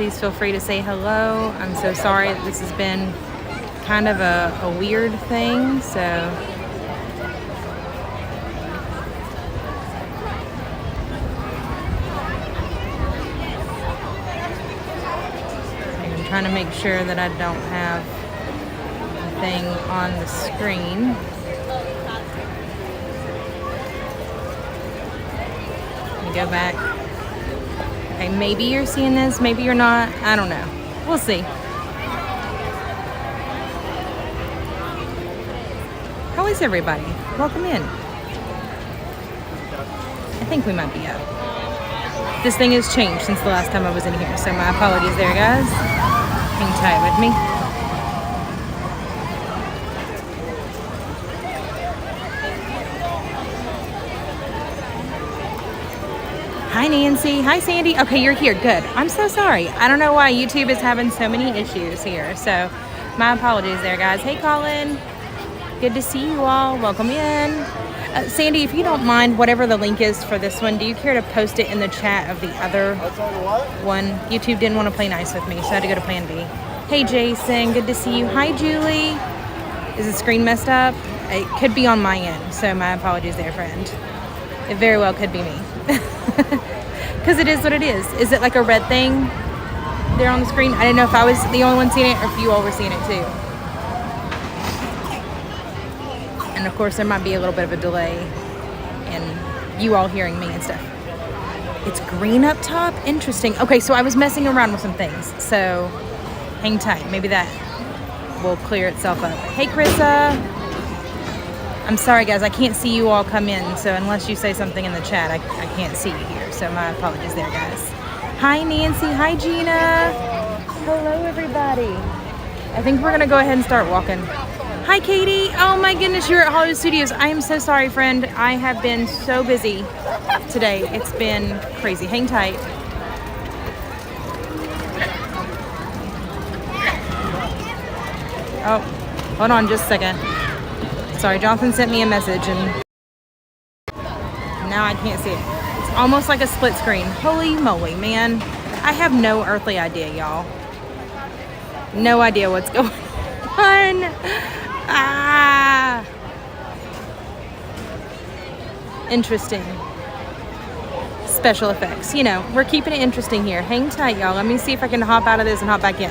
please feel free to say hello. I'm so sorry that this has been kind of a weird thing, so I'm trying to make sure that I don't have a thing on the screen. Let me go back. Okay, maybe you're seeing this, maybe you're not. I don't know. We'll see. How is everybody? Welcome in. I think we might be up. This thing has changed since the last time I was in here, so my apologies there, guys. Hang tight with me. Hi, Nancy. Hi, Sandy. Okay, you're here. Good. I'm so sorry. I don't know why YouTube is having so many issues here, so my apologies there, guys. Hey, Colin. Good to see you all. Welcome in. Sandy, if you don't mind, whatever the link is for this one, do you care to post it in the chat of the other one? YouTube didn't want to play nice with me, so I had to go to plan B. Hey, Jason. Good to see you. Hi, Julie. Is the screen messed up? It could be on my end, so my apologies there, friend. It very well could be me. Because it is what it is. Is it like a red thing there on the screen? I didn't know if I was the only one seeing it or if you all were seeing it too. And of course there might be a little bit of a delay in you all hearing me and stuff. It's green up top? Interesting. Okay, so I was messing around with some things. So hang tight. Maybe that will clear itself up. Hey, Krissa. I'm sorry, guys. I can't see you all come in. So unless you say something in the chat, I can't see you here. So my apologies there, guys. Hi, Nancy. Hi, Gina. Hello, everybody. I think we're going to go ahead and start walking. Hi, Katie. Oh, my goodness. You're at Hollywood Studios. I am so sorry, friend. I have been so busy today. It's been crazy. Hang tight. Oh, hold on just a second. Sorry, Jonathan sent me a message and now I can't see it. It's almost like a split screen. Holy moly, man. I have no earthly idea, y'all. No idea what's going on. Ah. Interesting. Special effects. You know, we're keeping it interesting here. Hang tight, y'all. Let me see if I can hop out of this and hop back in.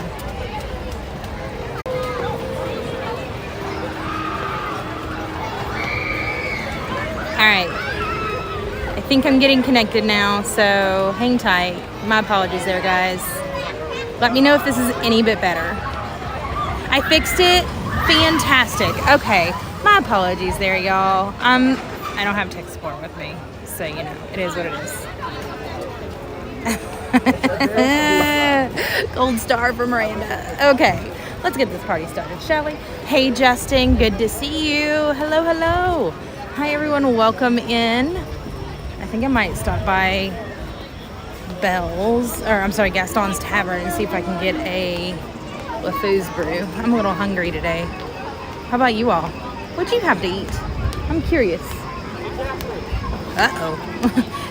Alright, I think I'm getting connected now, so hang tight. My apologies there, guys. Let me know if this is any bit better. I fixed it. Fantastic. Okay, my apologies there, y'all. I don't have tech support with me, so you know, it is what it is. Gold star for Miranda. Okay, let's get this party started, shall we? Hey, Justin, good to see you. Hello, hello. Hi everyone, welcome in. I think I might stop by Gaston's Tavern and see if I can get a LeFou's brew. I'm a little hungry today. How about you all? What'd you have to eat? I'm curious. Uh-oh.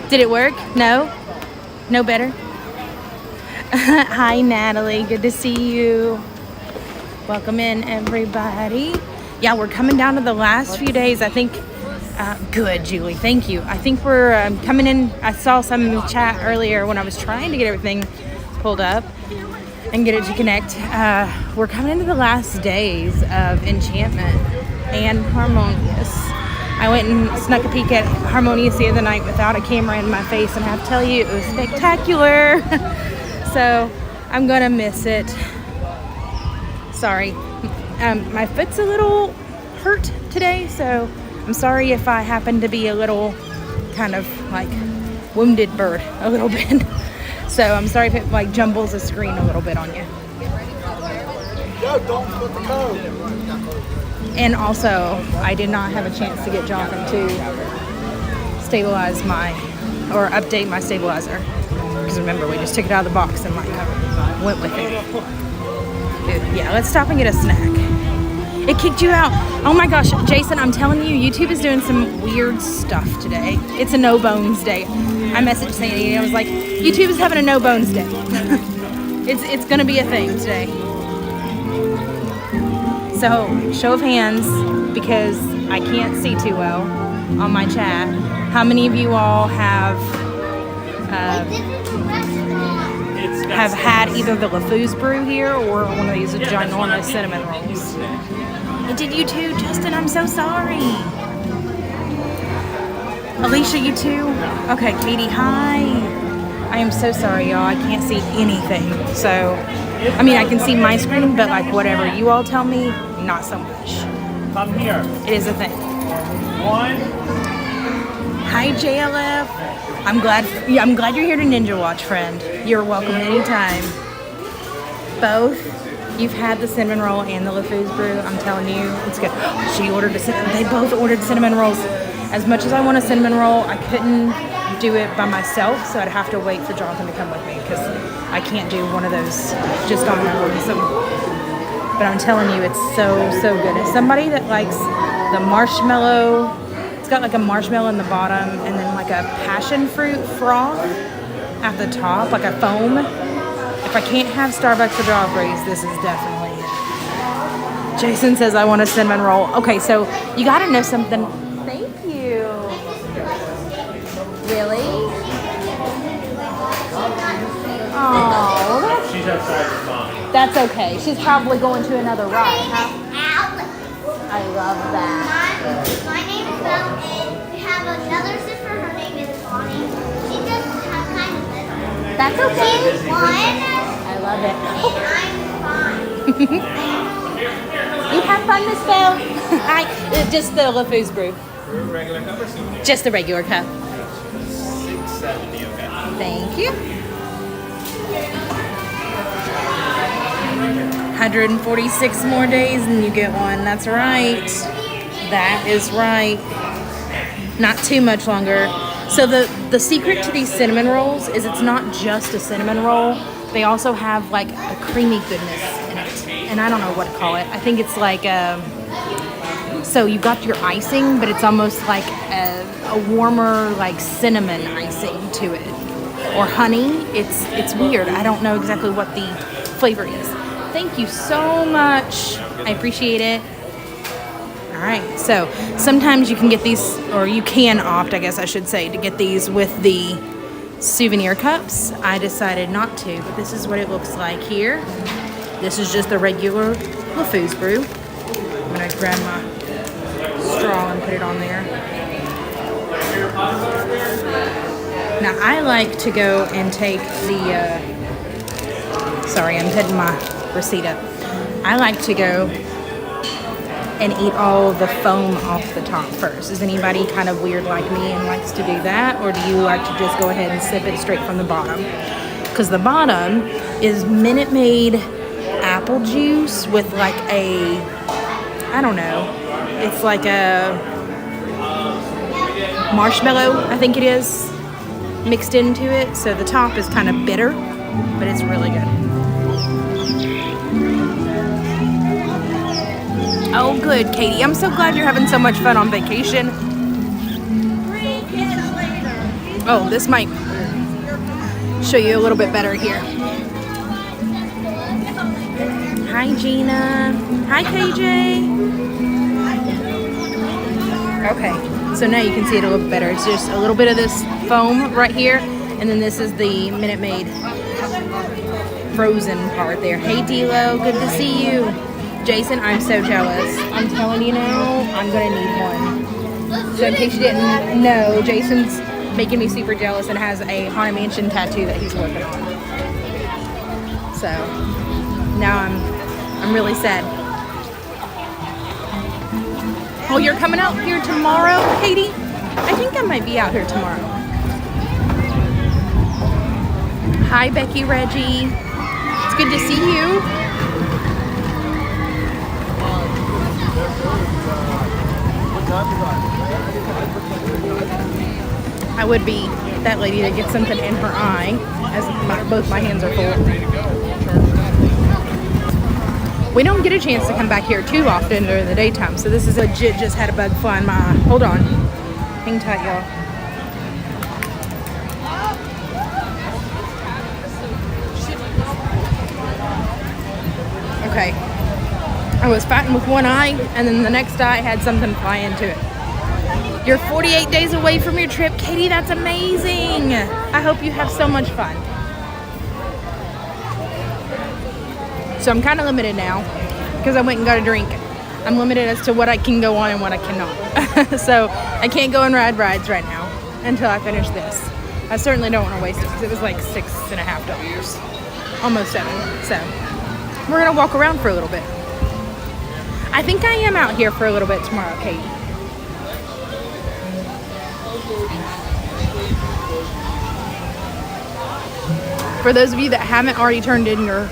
Did it work? No? No better? Hi Natalie, good to see you. Welcome in everybody. Yeah, we're coming down to the last few days. I think good, Julie. Thank you. I think we're coming in. I saw some in the chat earlier when I was trying to get everything pulled up and get it to connect. We're coming into the last days of Enchantment and Harmonious. I went and snuck a peek at Harmonious the other night without a camera in my face, and I have to tell you, it was spectacular. So I'm gonna miss it. Sorry. My foot's a little hurt today, so I'm sorry if I happen to be a little kind of like wounded bird a little bit. So I'm sorry if it like jumbles the screen a little bit on you. And also, I did not have a chance to get Jonathan to stabilize or update my stabilizer. Because remember, we just took it out of the box and like went with it. Dude, yeah, let's stop and get a snack. It kicked you out. Oh my gosh, Jason, I'm telling you, YouTube is doing some weird stuff today. It's a no bones day. I messaged Sandy and I was like, YouTube is having a no bones day. It's gonna be a thing today. So, show of hands, because I can't see too well on my chat. How many of you all have had either the LeFou's brew here or one of these ginormous cinnamon rolls? And did you too, Justin? I'm so sorry. Alicia, you too? Okay, Katie, hi. I am so sorry, y'all. I can't see anything. So, I mean, I can see my screen, but like whatever you all tell me, not so much. Come here. It is a thing. One. Hi, JLF. I'm glad you're here to Ninja Watch, friend. You're welcome anytime. Both. You've had the cinnamon roll and the LeFou's brew. I'm telling you, it's good. She ordered they both ordered cinnamon rolls. As much as I want a cinnamon roll, I couldn't do it by myself, so I'd have to wait for Jonathan to come with me because I can't do one of those just on my own. So, but I'm telling you, it's so good. As somebody that likes the marshmallow, it's got like a marshmallow in the bottom and then like a passion fruit froth at the top, like a foam. If I can't have Starbucks or strawberries, this is definitely it. Jason says I want a cinnamon roll. Okay, so you gotta know something. Thank you. Really? Oh, She's outside with mommy. that's okay. She's probably going to another ride, huh? I love that. My name is Belle, and we have another sister. Her name is Bonnie. She doesn't have kind of little. That's okay. She's one, I love it. and I'm fine. You have fun, Miss Belle. Just the LeFou's brew. Regular cup or souvenir? Just the regular cup. 670, okay. Thank you. 146 more days and you get one. That's right. That is right. Not too much longer. So the secret to these cinnamon rolls is it's not just a cinnamon roll. They also have like a creamy goodness in it. And I don't know what to call it. I think it's like so you got your icing, but it's almost like a warmer like cinnamon icing to it. Or honey. It's weird. I don't know exactly what the flavor is. Thank you so much. I appreciate it. All right, so sometimes you can get these, or you can opt, I guess I should say, to get these with the souvenir cups. I decided not to, but this is what it looks like here. This is just the regular LeFou's brew. I'm gonna grab my straw and put it on there. Now I like to go and take the, sorry, I'm putting my receipt up. I like to go and eat all the foam off the top first. Is anybody kind of weird like me and likes to do that? Or do you like to just go ahead and sip it straight from the bottom? Because the bottom is Minute Maid apple juice with like a, I don't know, it's like a marshmallow, I think it is, mixed into it. So the top is kind of bitter, but it's really good. Oh, good, Katie. I'm so glad you're having so much fun on vacation. Oh, this might show you a little bit better here. Hi, Gina. Hi, KJ. Okay, so now you can see it a little bit better. It's just a little bit of this foam right here, and then this is the Minute Maid frozen part there. Hey, D'Lo, good to see you. Jason, I'm so jealous. I'm telling you now, I'm gonna need one. So in case you didn't know, Jason's making me super jealous and has a Haunted Mansion tattoo that he's working on. So now I'm really sad. Oh, you're coming out here tomorrow, Katie? I think I might be out here tomorrow. Hi, Becky Reggie. It's good to see you. I would be that lady that gets something in her eye, as both my hands are full. We don't get a chance to come back here too often during the daytime, so this is legit just had a bug fly in my eye. Hold on. Hang tight, y'all. okay. I was fighting with one eye, and then the next eye had something fly into it. You're 48 days away from your trip. Katie, that's amazing. I hope you have so much fun. So I'm kind of limited now because I went and got a drink. I'm limited as to what I can go on and what I cannot. So I can't go and ride rides right now until I finish this. I certainly don't want to waste it because it was like $6.50, almost $7. So we're going to walk around for a little bit. I think I am out here for a little bit tomorrow, Kate. For those of you that haven't already turned in your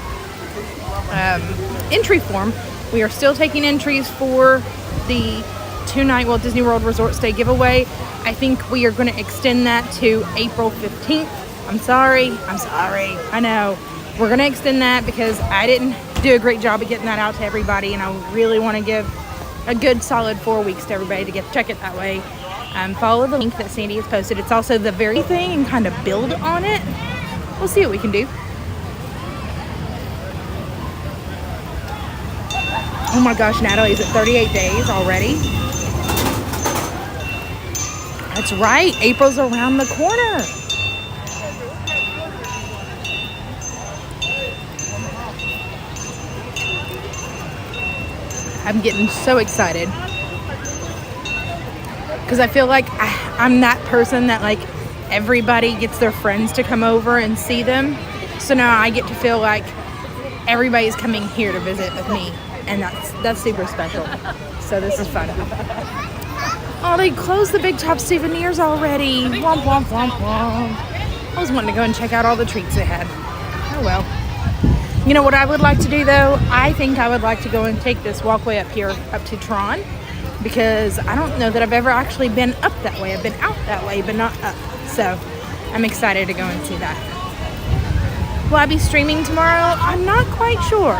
entry form, we are still taking entries for the 2-night Walt Disney World Resort Stay giveaway. I think we are going to extend that to April 15th. I'm sorry. I know. We're going to extend that because I didn't do a great job of getting that out to everybody, and I really want to give a good solid 4 weeks to everybody to check it that way. Follow the link that Sandy has posted. It's also the very thing and kind of build on it. We'll see what we can do. Oh my gosh, Natalie's at 38 days already. That's right, April's around the corner. I'm getting so excited because I feel like I'm that person that like everybody gets their friends to come over and see them. So now I get to feel like everybody's coming here to visit with me, and that's super special. So this is fun. Oh, they closed the Big Top souvenirs already. Womp, womp, womp, womp. I was wanting to go and check out all the treats they had. Oh well. You know what I would like to do though? I think I would like to go and take this walkway up here, up to Tron, because I don't know that I've ever actually been up that way. I've been out that way, but not up. So I'm excited to go and see that. Will I be streaming tomorrow? I'm not quite sure.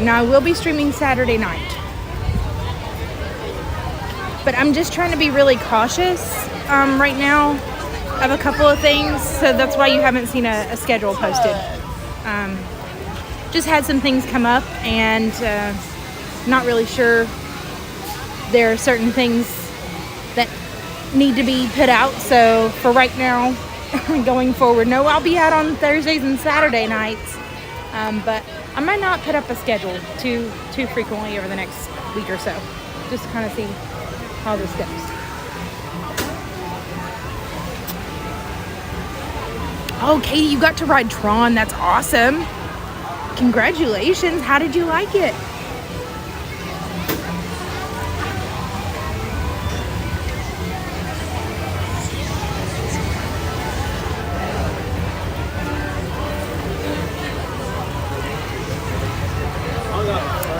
Now I will be streaming Saturday night. But I'm just trying to be really cautious right now of a couple of things. So that's why you haven't seen a schedule posted. Just had some things come up, and not really sure. There are certain things that need to be put out. So for right now, going forward, no, I'll be out on Thursdays and Saturday nights. But I might not put up a schedule too frequently over the next week or so, just to kind of see how this goes. Oh, Katie, you got to ride Tron. That's awesome. Congratulations. How did you like it?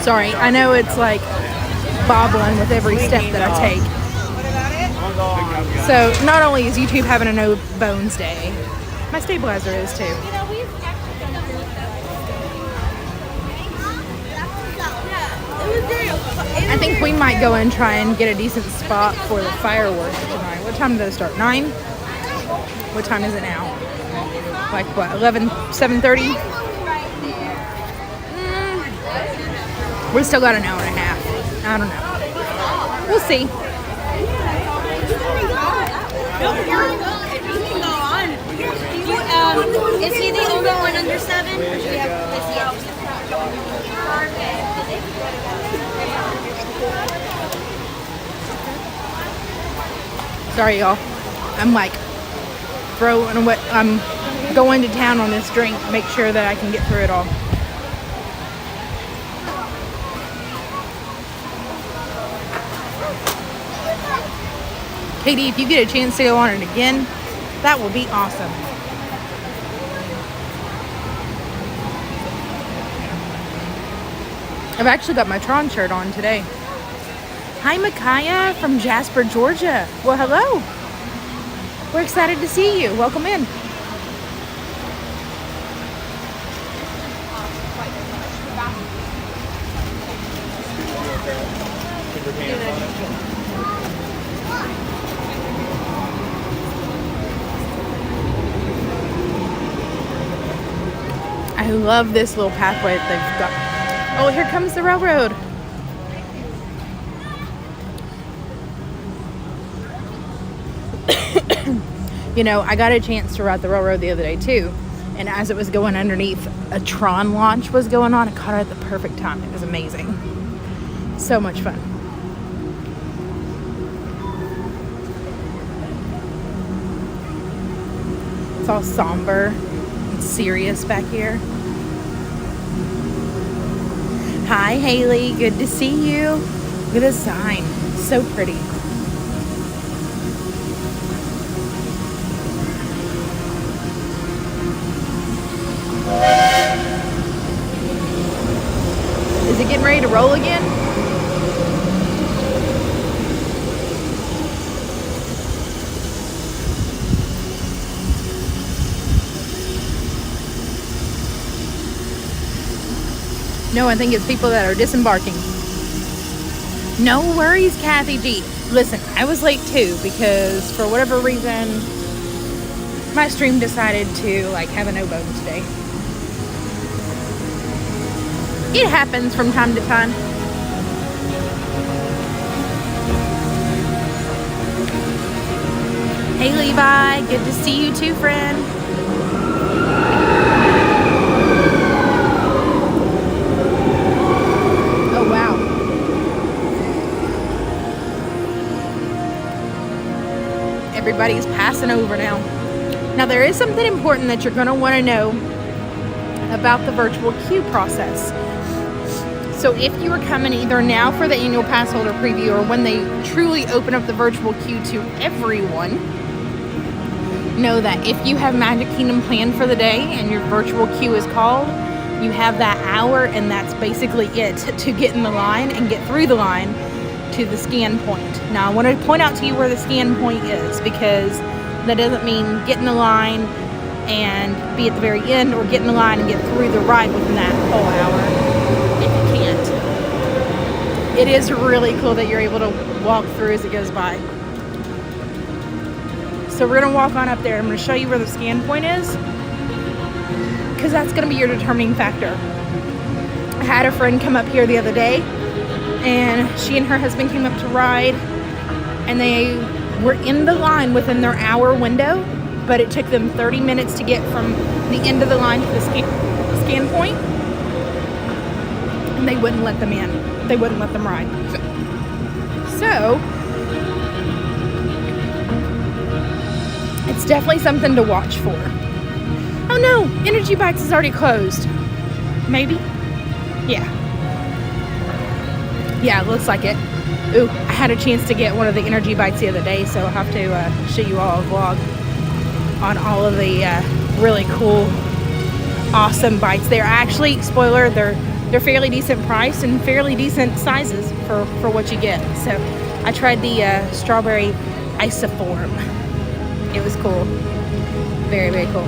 Sorry, I know it's like bobbling with every step that I take. So not only is YouTube having a no bones day, my stabilizer is too. I think we might go and try and get a decent spot for the fireworks tonight. What time do those start? 9? What time is it now? Like what, 7:30? We still got an hour and a half. I don't know. We'll see. Is he the only one under 7? Or do we have Sorry, y'all. I'm like I'm going to town on this drink. Make sure that I can get through it all. Katie, if you get a chance to go on it again, that will be awesome. I've actually got my Tron shirt on today. Hi, Micaiah from Jasper, Georgia. Well, hello. We're excited to see you. Welcome in. I love this little pathway that they've got. Oh, here comes the railroad. You know, I got a chance to ride the railroad the other day too. And as it was going underneath, a Tron launch was going on. I caught it at the perfect time. It was amazing. So much fun. It's all somber and serious back here. Hi, Haley. Good to see you. Look at this sign. So pretty. Is it getting ready to roll again? No, I think it's people that are disembarking. No worries, Kathy G. Listen, I was late too because for whatever reason, my stream decided to have a no bone today. It happens from time to time. Hey Levi, good to see you too, friend. Oh wow. Everybody's passing over now. Now there is something important that you're going to want to know about the virtual queue process. So if you are coming either now for the annual pass holder preview or when they truly open up the virtual queue to everyone, know that if you have Magic Kingdom planned for the day and your virtual queue is called, you have that hour and that's basically it to get in the line and get through the line to the scan point. Now I want to point out to you where the scan point is because that doesn't mean get in the line and be at the very end or get in the line and get through the ride within that whole hour. It is really cool that you're able to walk through as it goes by. So we're going to walk on up there. I'm going to show you where the scan point is because that's going to be your determining factor. I had a friend come up here the other day and she and her husband came up to ride and they were in the line within their hour window, but it took them 30 minutes to get from the end of the line to the scan point. And they wouldn't let them in. They wouldn't let them ride. So, it's definitely something to watch for. Oh no, Energy Bikes is already closed. Maybe? Yeah. Yeah, it looks like it. Ooh, I had a chance to get one of the Energy Bikes the other day, so I'll have to show you all a vlog on all of the really cool, awesome bikes. They're actually, spoiler, they're fairly decent price and fairly decent sizes for what you get. So I tried the strawberry isoform. It was cool. Very, very cool.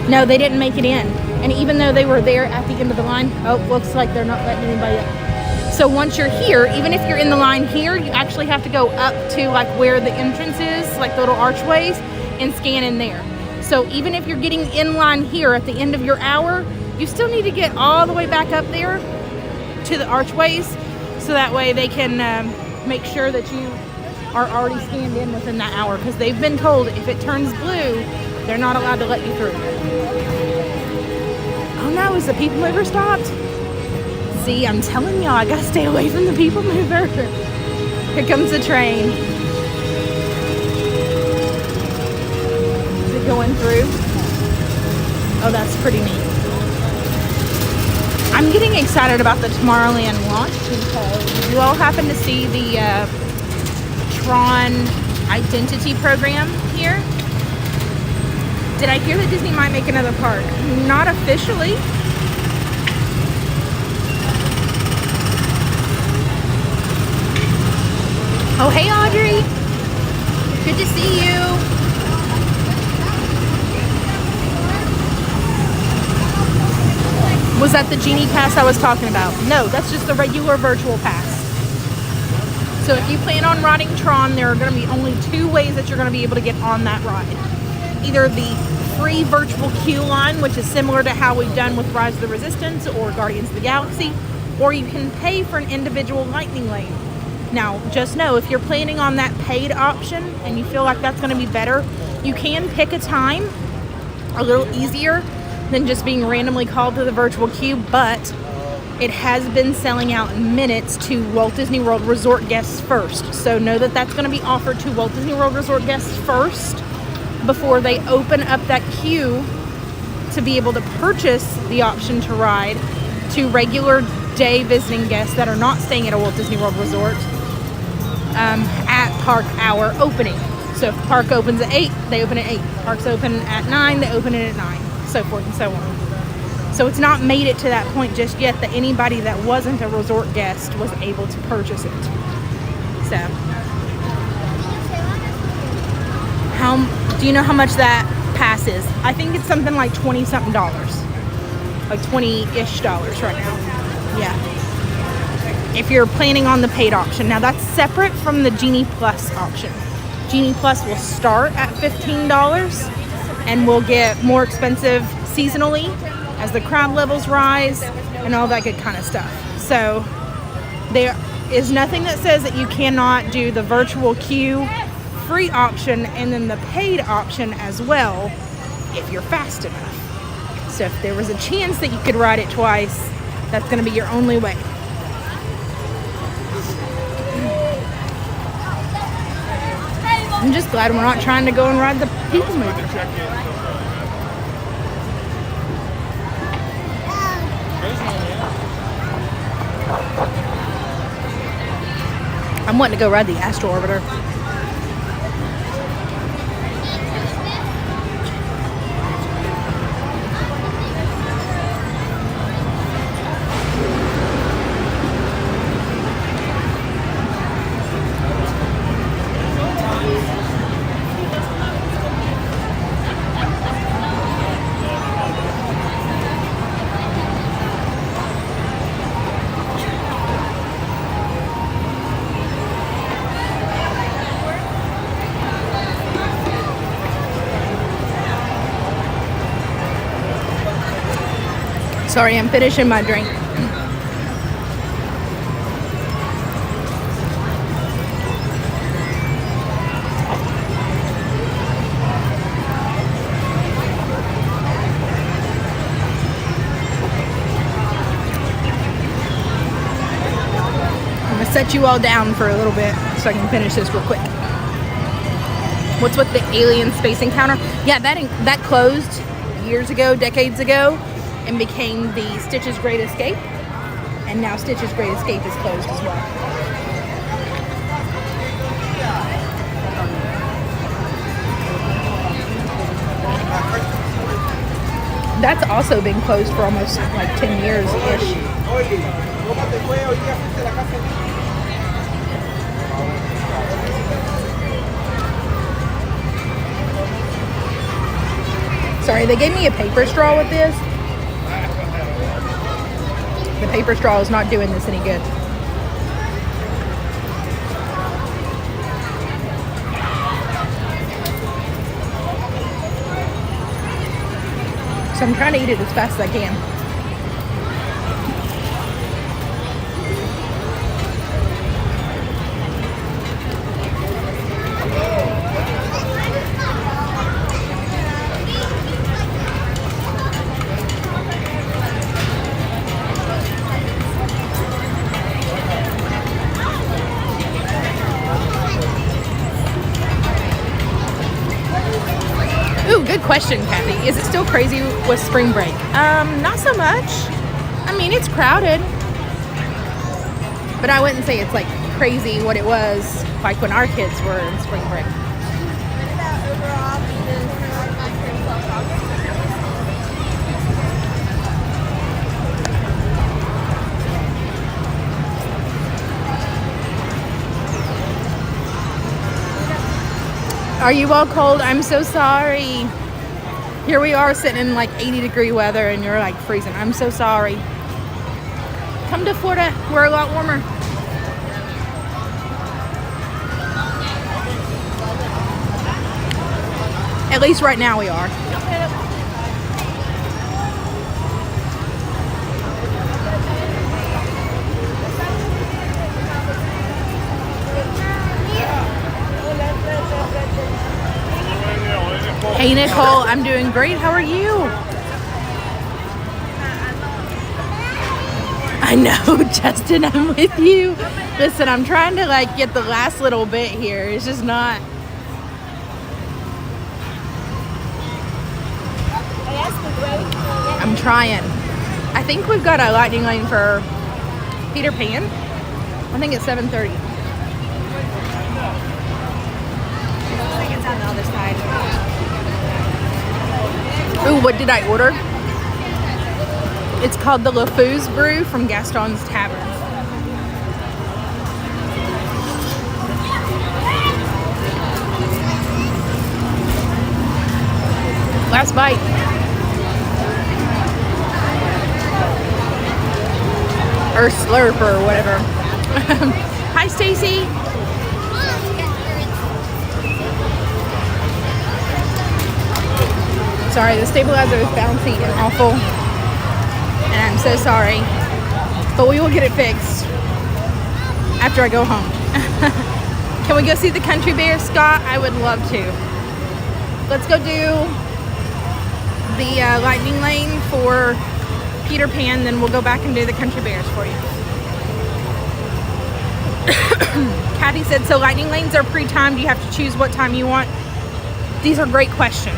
No, they didn't make it in. And even though they were there at the end of the line, oh, looks like they're not letting anybody up. So once you're here, even if you're in the line here, you actually have to go up to where the entrance is, the little archways, and scan in there. So even if you're getting in line here at the end of your hour, you still need to get all the way back up there to the archways so that way they can make sure that you are already scanned in within that hour because they've been told if it turns blue, they're not allowed to let you through. Oh no, is the people mover stopped? See, I'm telling y'all, I gotta stay away from the people mover. Here comes the train. Is it going through? Oh, that's pretty neat. I'm getting excited about the Tomorrowland launch because you all happen to see the Tron identity program here. Did I hear that Disney might make another park? Not officially. Oh, hey Audrey. Good to see you. Was that the Genie Pass I was talking about? No, that's just the regular virtual pass. So if you plan on riding Tron, there are going to be only two ways that you're going to be able to get on that ride. Either the free virtual queue line, which is similar to how we've done with Rise of the Resistance or Guardians of the Galaxy, or you can pay for an individual lightning lane. Now, just know if you're planning on that paid option and you feel like that's going to be better, you can pick a time a little easier than just being randomly called to the virtual queue, but it has been selling out in minutes to Walt Disney World Resort guests first. So know that that's going to be offered to Walt Disney World Resort guests first before they open up that queue to be able to purchase the option to ride to regular day visiting guests that are not staying at a Walt Disney World Resort at park hour opening. So if the park opens at 8, they open at 8. Parks open at 9, they open it at 9, so forth and so on. So it's not made it to that point just yet that anybody that wasn't a resort guest was able to purchase it. So, do you know how much that pass is? I think it's something like $20-something, like $20-ish right now. Yeah. If you're planning on the paid option. Now that's separate from the Genie Plus option. Genie Plus will start at $15 and will get more expensive seasonally as the crowd levels rise and all that good kind of stuff. So there is nothing that says that you cannot do the virtual queue free option and then the paid option as well if you're fast enough. So if there was a chance that you could ride it twice, that's going to be your only way. I'm just glad we're not trying to go and ride the People Mover. I'm wanting to go ride the Astro Orbiter. Sorry, I'm finishing my drink. I'm gonna set you all down for a little bit so I can finish this real quick. What's with the alien space encounter? Yeah, that closed years ago, decades ago, and became the Stitch's Great Escape, and now Stitch's Great Escape is closed as well. That's also been closed for almost like 10 years-ish. Sorry, they gave me a paper straw with this. The paper straw is not doing this any good. So I'm trying to eat it as fast as I can. Good question, Kathy. Is it still crazy with spring break? Not so much. I mean, it's crowded, but I wouldn't say it's like crazy what it was like when our kids were in spring break. Are you all cold? I'm so sorry. Here we are sitting in like 80-degree weather and you're like freezing. I'm so sorry. Come to Florida. We're a lot warmer. At least right now we are. Hey Nicole, I'm doing great. How are you? I know, Justin, I'm with you. Listen, I'm trying to like get the last little bit here. It's just not. I'm trying. I think we've got a lightning lane for Peter Pan. I think it's 7:30. I think it's on the other side. Ooh, what did I order? It's called the LeFou's Brew from Gaston's Tavern. Last bite. Or slurp or whatever. Hi, Stacy. Sorry, the stabilizer is bouncy and awful. And I'm so sorry. But we will get it fixed after I go home. Can we go see the Country Bears, Scott? I would love to. Let's go do the lightning lane for Peter Pan, then we'll go back and do the Country Bears for you. Kathy said, so lightning lanes are pre-timed. You have to choose what time you want. These are great questions.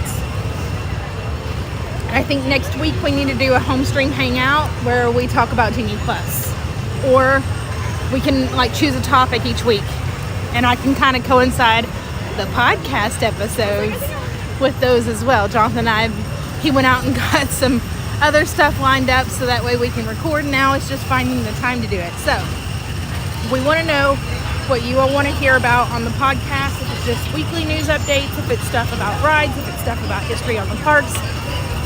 I think next week we need to do a home stream hangout where we talk about Genie Plus. Or we can like choose a topic each week. And I can kind of coincide the podcast episodes with those as well. Jonathan and I, he went out and got some other stuff lined up so that way we can record. Now it's just finding the time to do it. So we want to know what you all want to hear about on the podcast. If it's just weekly news updates, if it's stuff about rides, if it's stuff about history on the parks,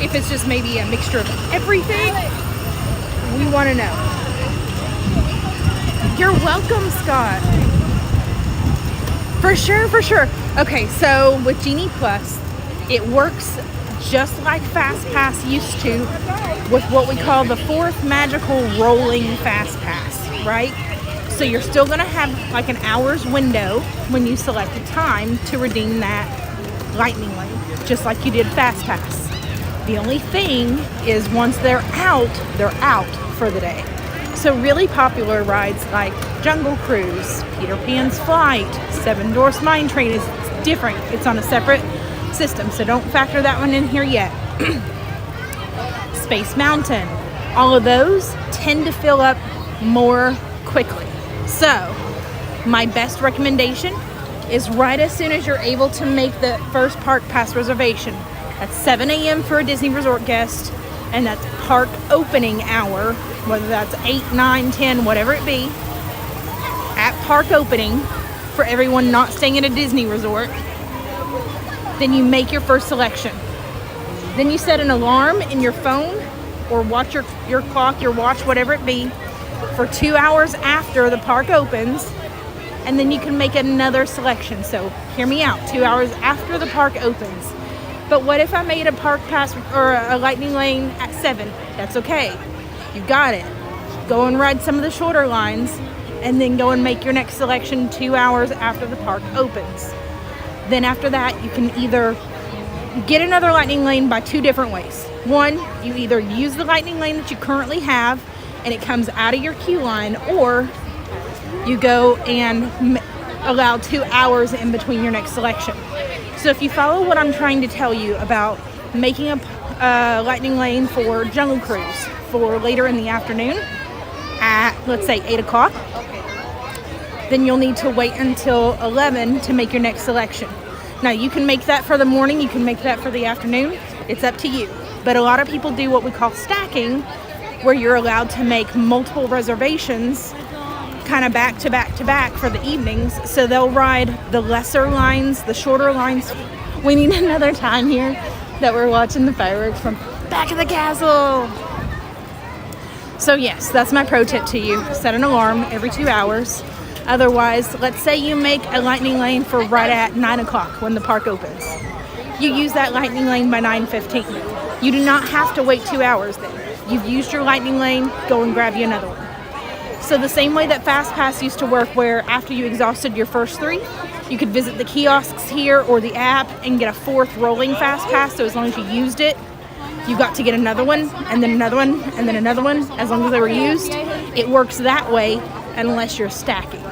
if it's just maybe a mixture of everything, we want to know. You're welcome, Scott. For sure, for sure. Okay, so with Genie Plus, it works just like FastPass used to with what we call the fourth magical rolling FastPass, right? So you're still going to have like an hour's window when you select a time to redeem that lightning lane, just like you did FastPass. The only thing is once they're out for the day. So really popular rides like Jungle Cruise, Peter Pan's Flight, Seven Dwarfs Mine Train is different. It's on a separate system, so don't factor that one in here yet. Space Mountain, all of those tend to fill up more quickly. So my best recommendation is right as soon as you're able to make the first park pass reservation. That's 7 a.m. for a Disney Resort guest, and that's park opening hour, whether that's 8, 9, 10, whatever it be, at park opening for everyone not staying at a Disney Resort. Then you make your first selection. Then you set an alarm in your phone or watch your clock, your watch, whatever it be, for 2 hours after the park opens, and then you can make another selection. So hear me out, 2 hours after the park opens. But what if I made a park pass or a lightning lane at 7? That's okay. You got it. Go and ride some of the shorter lines and then go and make your next selection 2 hours after the park opens. Then after that, you can either get another lightning lane by 2 different ways. One, you either use the lightning lane that you currently have and it comes out of your queue line, or you go and allow 2 hours in between your next selection. So if you follow what I'm trying to tell you about making a lightning lane for Jungle Cruise for later in the afternoon at, let's say, 8 o'clock, then you'll need to wait until 11 to make your next selection. Now, you can make that for the morning, you can make that for the afternoon. It's up to you. But a lot of people do what we call stacking, where you're allowed to make multiple reservations kind of back to back to back for the evenings. So they'll ride the lesser lines, the shorter lines. We need another time here that we're watching the fireworks from back of the castle. So yes, that's my pro tip to you. Set an alarm every 2 hours. Otherwise, let's say you make a lightning lane for right at 9 o'clock when the park opens. you use that lightning lane by 9:15. You do not have to wait 2 hours then. You've used your lightning lane, go and grab you another one. So the same way that Fast Pass used to work, where after you exhausted your first 3, you could visit the kiosks here or the app and get a 4th rolling Fast Pass. So as long as you used it, you got to get another one, and then another one, and then another one, as long as they were used. It works that way unless you're stacking.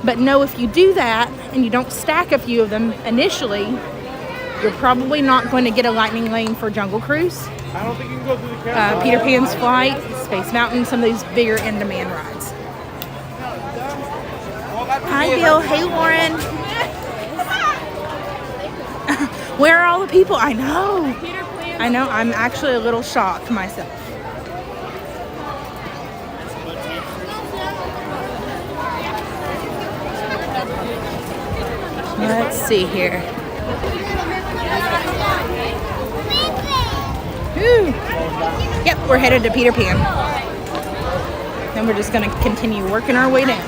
But no, if you do that and you don't stack a few of them initially, you're probably not going to get a lightning lane for Jungle Cruise, I don't think you can go through the camera. Peter Pan's Flight, Space Mountain, some of these bigger in-demand rides. Hi, Bill. Hey, Lauren. Where are all the people? I know. I know. I'm actually a little shocked myself. Let's see here. Whew. Yep, we're headed to Peter Pan. And we're just going to continue working our way down.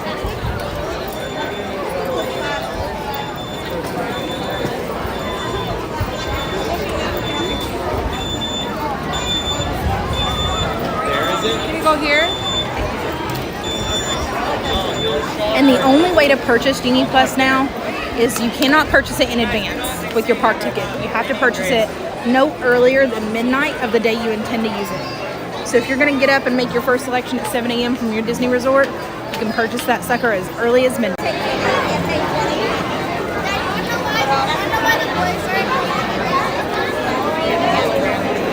Can you go here? And the only way to purchase Genie Plus now is you cannot purchase it in advance with your park ticket. You have to purchase it no earlier than midnight of the day you intend to use it. So if you're going to get up and make your first selection at 7 a.m. from your Disney resort, you can purchase that sucker as early as midnight.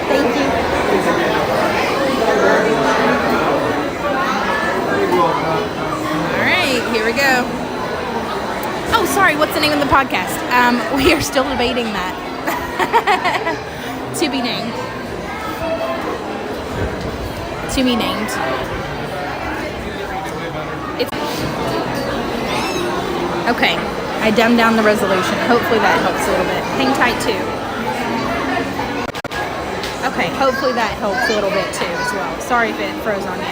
Thank you. All right, here we go. Oh, sorry, what's the name of the podcast? We are still debating that. To be named. To be named. Okay, I dumbed down the resolution. Hopefully that helps a little bit. Hang tight too. Okay, hopefully that helps a little bit too as well. Sorry if it froze on you.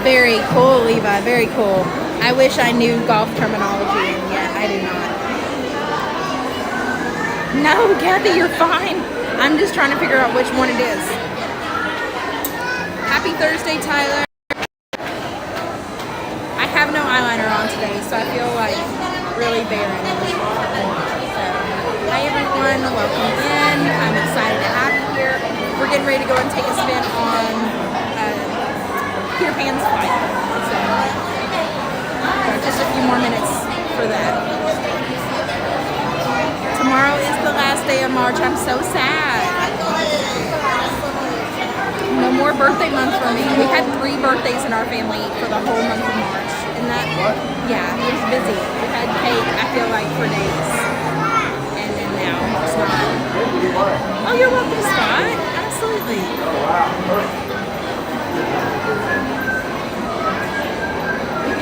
Very cool, Levi. Very cool. I wish I knew golf terminology, and yet I do not. No, Kathy, you're fine. I'm just trying to figure out which one it is. Happy Thursday, Tyler. I have no eyeliner on today, so I feel like really barren. So, hi everyone, welcome in. I'm excited to have you here. We're getting ready to go and take a spin on Peter Pan's Flight. So, just a few more minutes for that. Tomorrow is the last day of March. I'm so sad. No more birthday month for me. We had 3 birthdays in our family for the whole month of March. And that, yeah, it was busy. We had cake, I feel like, for days. And then now it's not. Oh, you're welcome, Scott. Absolutely.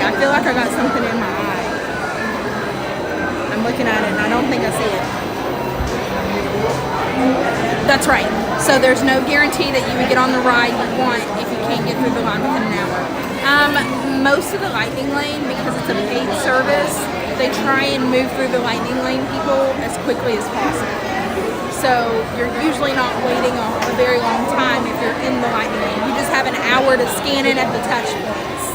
I feel like I got something in my eye. I'm looking at it and I don't think I see it. That's right. So there's no guarantee that you would get on the ride you want if you can't get through the line within an hour. Most of the lightning lane, because it's a paid service, they try and move through the lightning lane people as quickly as possible. So you're usually not waiting a very long time if you're in the lightning lane. You just have an hour to scan in at the touch points.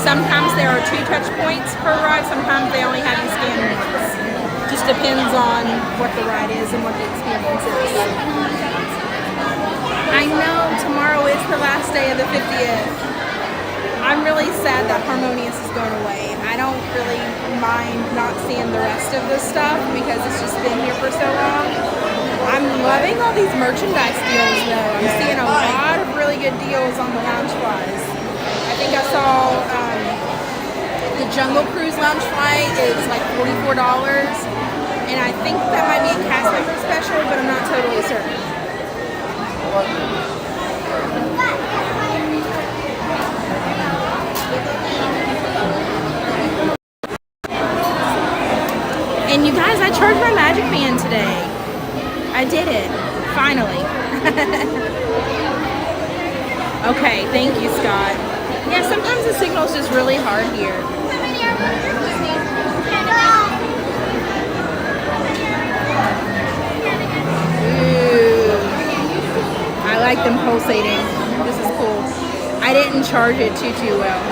Sometimes there are 2 touch points per ride, sometimes they only have you scan once. Just depends on what the ride is and what the experience is. I know tomorrow is the last day of the 50th. I'm really sad that Harmonious is going away. I don't really mind not seeing the rest of this stuff because it's just been here for so long. I'm loving all these merchandise deals though. I'm seeing a lot of really good deals on the lounge flies. I think I saw the Jungle Cruise lounge flight is like $44, and I think that might be a cast member special, but I'm not totally certain. And you guys, I charged my Magic Band today. I did it, finally. Okay, thank you, Scott. Yeah, sometimes the signal's just really hard here. Ooh. I like them pulsating. This is cool. I didn't charge it too well.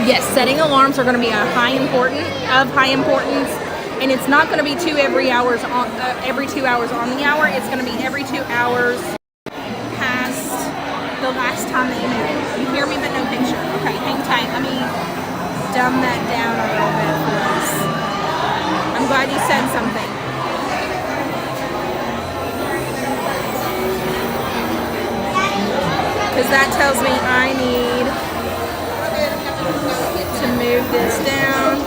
Yes, setting alarms are going to be of high importance, and it's not going to be every 2 hours on the hour. It's going to be every 2 hours past the last time that you move it. You hear me, but no picture. Okay, hang tight. Let me dumb that down a little bit for us. I'm glad you said something. Because that tells me I need to move this down.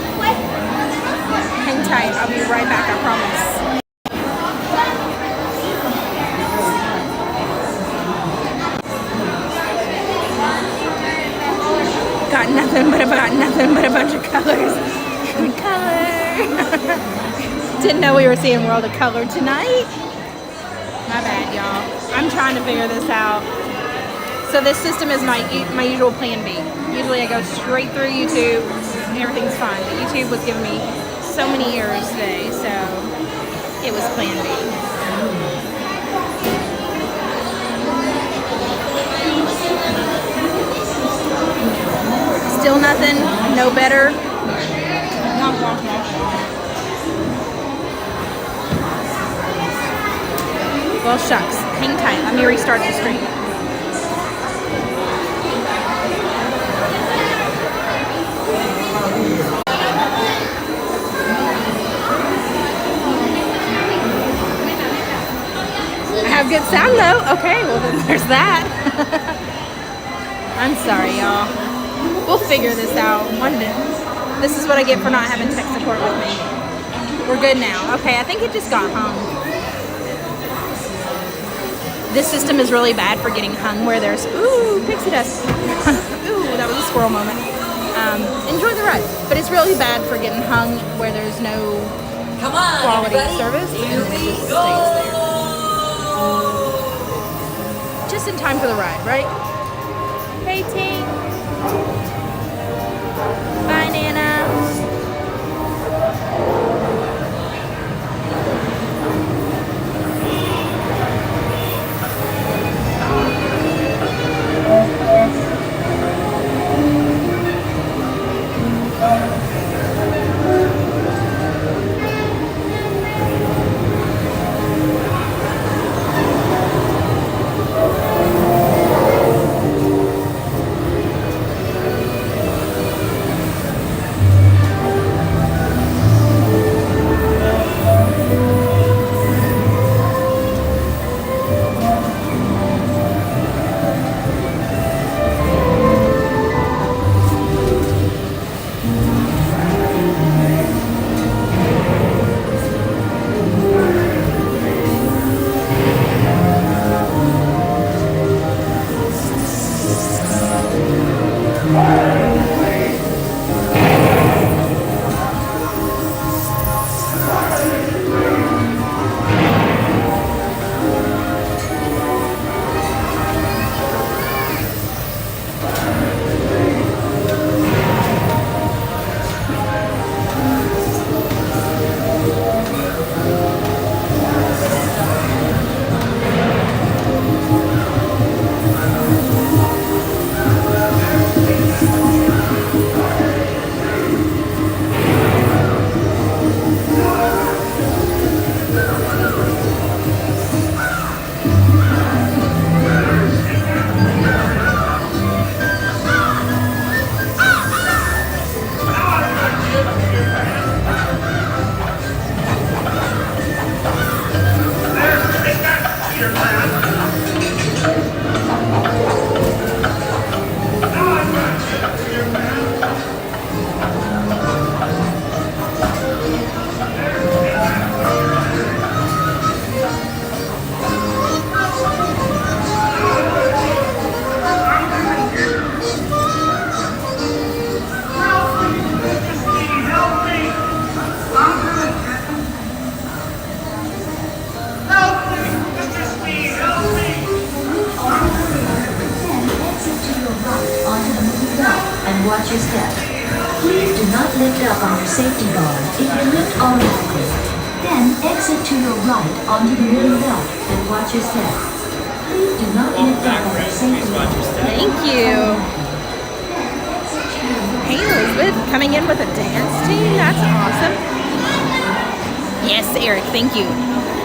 Hang tight. I'll be right back, I promise. Got nothing but a bunch of colors. Color. Didn't know we were seeing World of Color tonight. My bad, y'all. I'm trying to figure this out. So this system is my usual plan B. Usually I go straight through YouTube, everything's fine. But YouTube was giving me so many errors today, so it was plan B. Still nothing, no better. Well, shucks. Hang tight. Let me restart the stream. I have good sound though. Okay, well then there's that. I'm sorry, y'all. We'll figure this out one day. This is what I get for not having tech support with me. We're good now. Okay, I think it just got hung. This system is really bad for getting hung where there's, ooh, pixie dust. Ooh, that was a squirrel moment. Enjoy the ride. But it's really bad for getting hung where there's no quality service. And it just stays there. Just in time for the ride, right? Hey, Tink. Bye, Nana. not lift up on your safety bar if you lift automatically. Then exit to your right onto the middle belt and watch your step. Please do not lift up on your safety bar. Thank you. Hey Elizabeth, coming in with a dance team? That's awesome. Yes, Eric, thank you.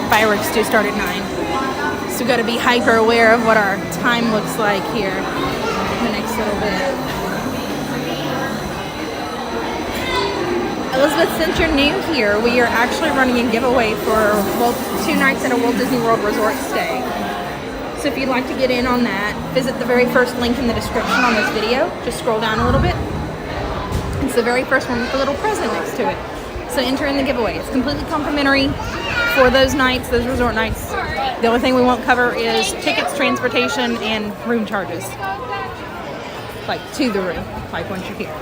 Fireworks do start at 9. So we've got to be hyper aware of what our time looks like here in the next little bit. Elizabeth, since you're new here, we are actually running a giveaway for 2 nights at a Walt Disney World Resort stay. So if you'd like to get in on that, visit the very first link in the description on this video. Just scroll down a little bit. It's the very first one with a little present next to it. So enter in the giveaway. It's completely complimentary for those nights, those resort nights. The only thing we won't cover is tickets, transportation, and room charges. Like to the room, like once you're here.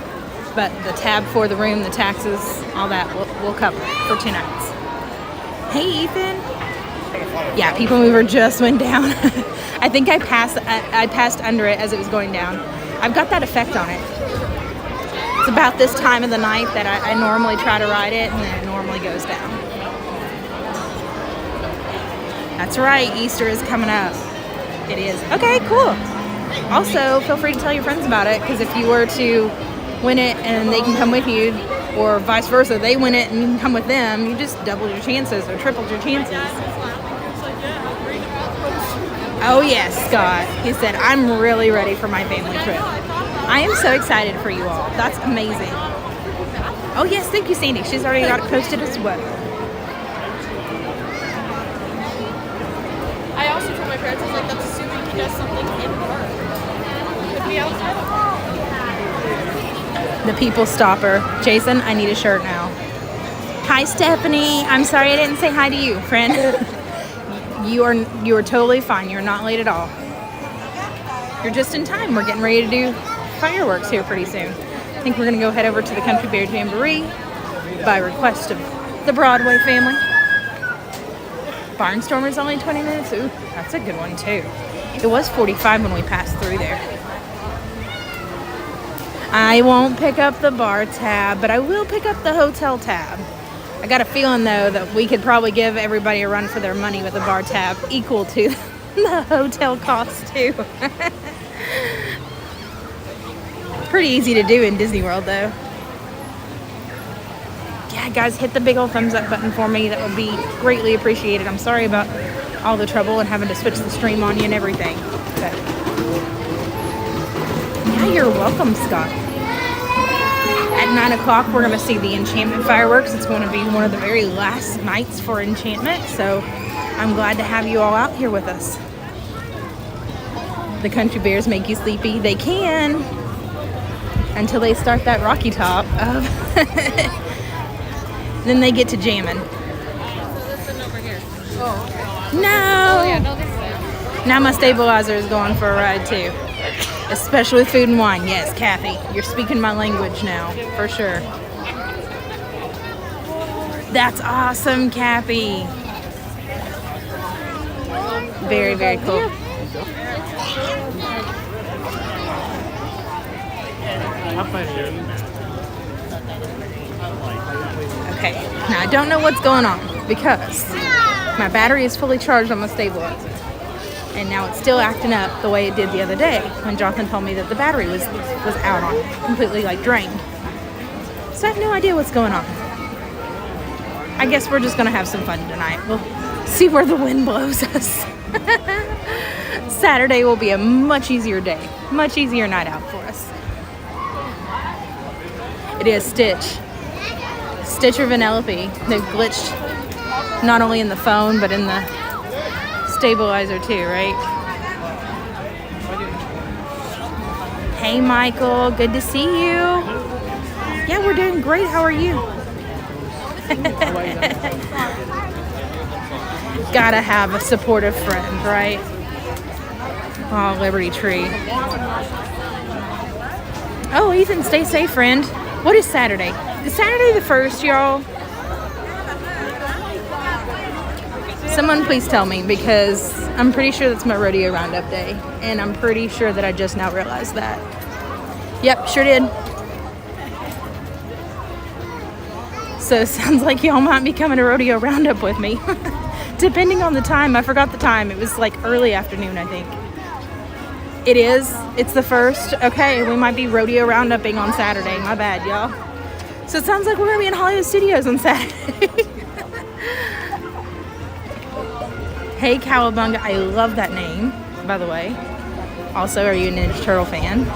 But the tab for the room, the taxes, all that we'll cover for 2 nights. Hey Ethan. Yeah, People Mover just went down. I think I passed under it as it was going down. I've got that effect on it. It's about this time of the night that I normally try to ride it, and then it normally goes down. That's right, Easter is coming up. It is. Okay, cool. Also, feel free to tell your friends about it, because if you were to win it and they can come with you, or vice versa, they win it and you can come with them, you just doubled your chances or tripled your chances. Oh yes, Scott. He said, I'm really ready for my family trip. I am so excited for you all. That's amazing. Oh yes, thank you, Sandy. She's already got it posted as well. I also told my parents, I was like, that's assuming he does something in park. Could be outside of park. The people stopper. Jason, I need a shirt now. Hi, Stephanie. I'm sorry I didn't say hi to you, friend. You are totally fine. You're not late at all. You're just in time. We're getting ready to do fireworks here pretty soon. I think we're going to go head over to the Country Bear Jamboree by request of the Broadway family. Barnstormer's only 20 minutes. Ooh, that's a good one too. It was 45 when we passed through there. I won't pick up the bar tab, but I will pick up the hotel tab. I got a feeling though that we could probably give everybody a run for their money with a bar tab equal to the hotel cost too. Pretty easy to do in Disney World though. Yeah, guys, hit the big old thumbs up button for me. That would be greatly appreciated. I'm sorry about all the trouble and having to switch the stream on you and everything. But yeah, you're welcome, Scott. At 9 o'clock, we're going to see the Enchantment fireworks. It's going to be one of the very last nights for Enchantment, so I'm glad to have you all out here with us. The Country Bears make you sleepy. They can, until they start that Rocky Top. Then they get to jamming. No! Now my stabilizer is going for a ride too. Especially with food and wine. Yes, Kathy, you're speaking my language now, for sure. That's awesome, Kathy. Very, very cool. Okay, now I don't know what's going on because my battery is fully charged on my stabilizer. And now it's still acting up the way it did the other day when Jonathan told me that the battery was out on it, completely like drained. So I have no idea what's going on. I guess we're just gonna have some fun tonight. We'll see where the wind blows us. Saturday will be a much easier day, much easier night out for us. It is Stitch or Vanellope. They've glitched not only in the phone but in the stabilizer too, right? Hey Michael, good to see you. Yeah, we're doing great. How are you? Gotta have a supportive friend, right? Oh, Liberty Tree. Oh, Ethan, stay safe, friend. What is Saturday? Is Saturday the 1st, y'all? Someone please tell me, because I'm pretty sure that's my rodeo roundup day, and I'm pretty sure that I just now realized that. Yep, sure did. So it sounds like y'all might be coming to Rodeo Roundup with me. Depending on the time. I forgot the time. It was like early afternoon, I think. It is. It's the 1st. Okay, we might be Rodeo Rounduping on Saturday. My bad, y'all. So it sounds like we're going to be in Hollywood Studios on Saturday. Hey, Cowabunga. I love that name, by the way. Also, are you a Ninja Turtle fan?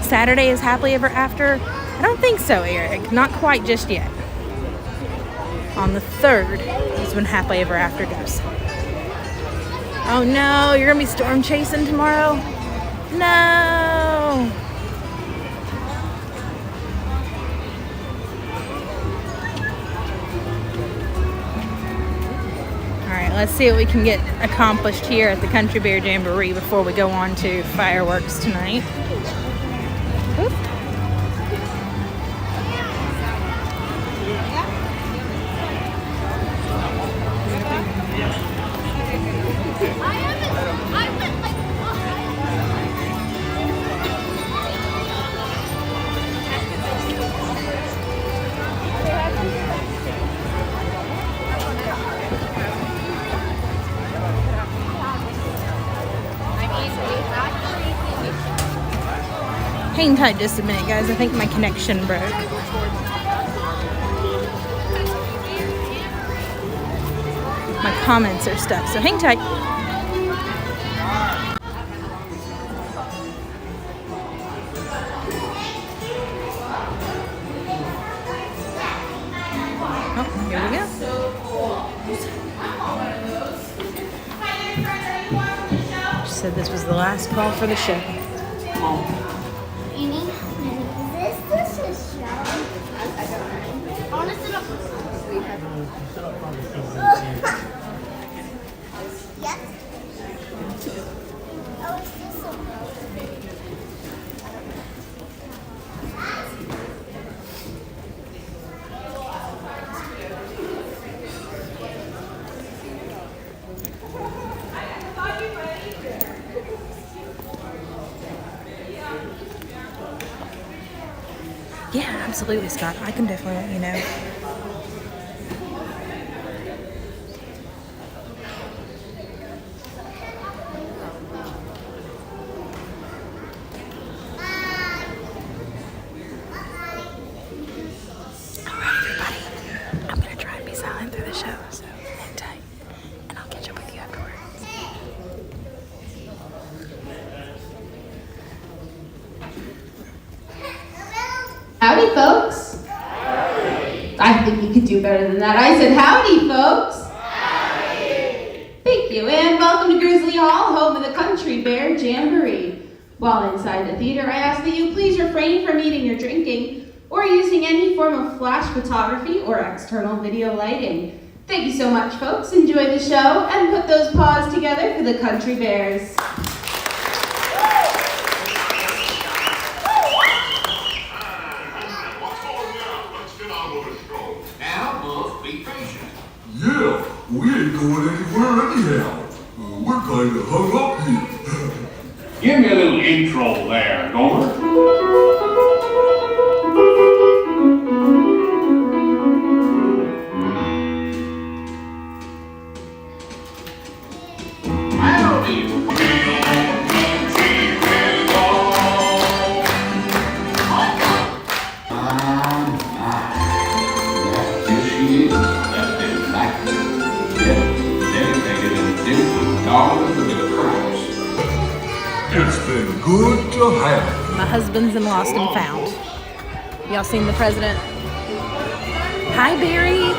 Saturday is Happily Ever After? I don't think so, Eric. Not quite just yet. On the 3rd is when Happily Ever After goes. Oh no, you're gonna be storm chasing tomorrow? No! Alright, let's see what we can get accomplished here at the Country Bear Jamboree before we go on to fireworks tonight. Oop. Hang tight just a minute, guys. I think my connection broke. My comments are stuck, so hang tight. Oh, here we go. She said this was the last call for the show. This is show. I want to sit up. Yes. Oh, is this a Yeah, absolutely, Scott. I can definitely let you know. Alright, everybody. I'm going to try and be silent through the show, so hang tight. And I'll catch up with you afterwards. Howdy, folks. Howdy. I think you could do better than that. I said howdy, folks. Howdy. Thank you, and welcome to Grizzly Hall, home of the Country Bear Jamboree. While inside the theater, I ask that you please refrain from eating or drinking, or using any form of flash photography or external video lighting. Thank you so much, folks. Enjoy the show, and put those paws together for the Country Bears. Yeah, we ain't going anywhere anyhow. We're kind of hung up here. Give me a little intro there, Gomer. It's been good to have you. My husband's in Lost and Found. Y'all seen the president? Hi, Barry.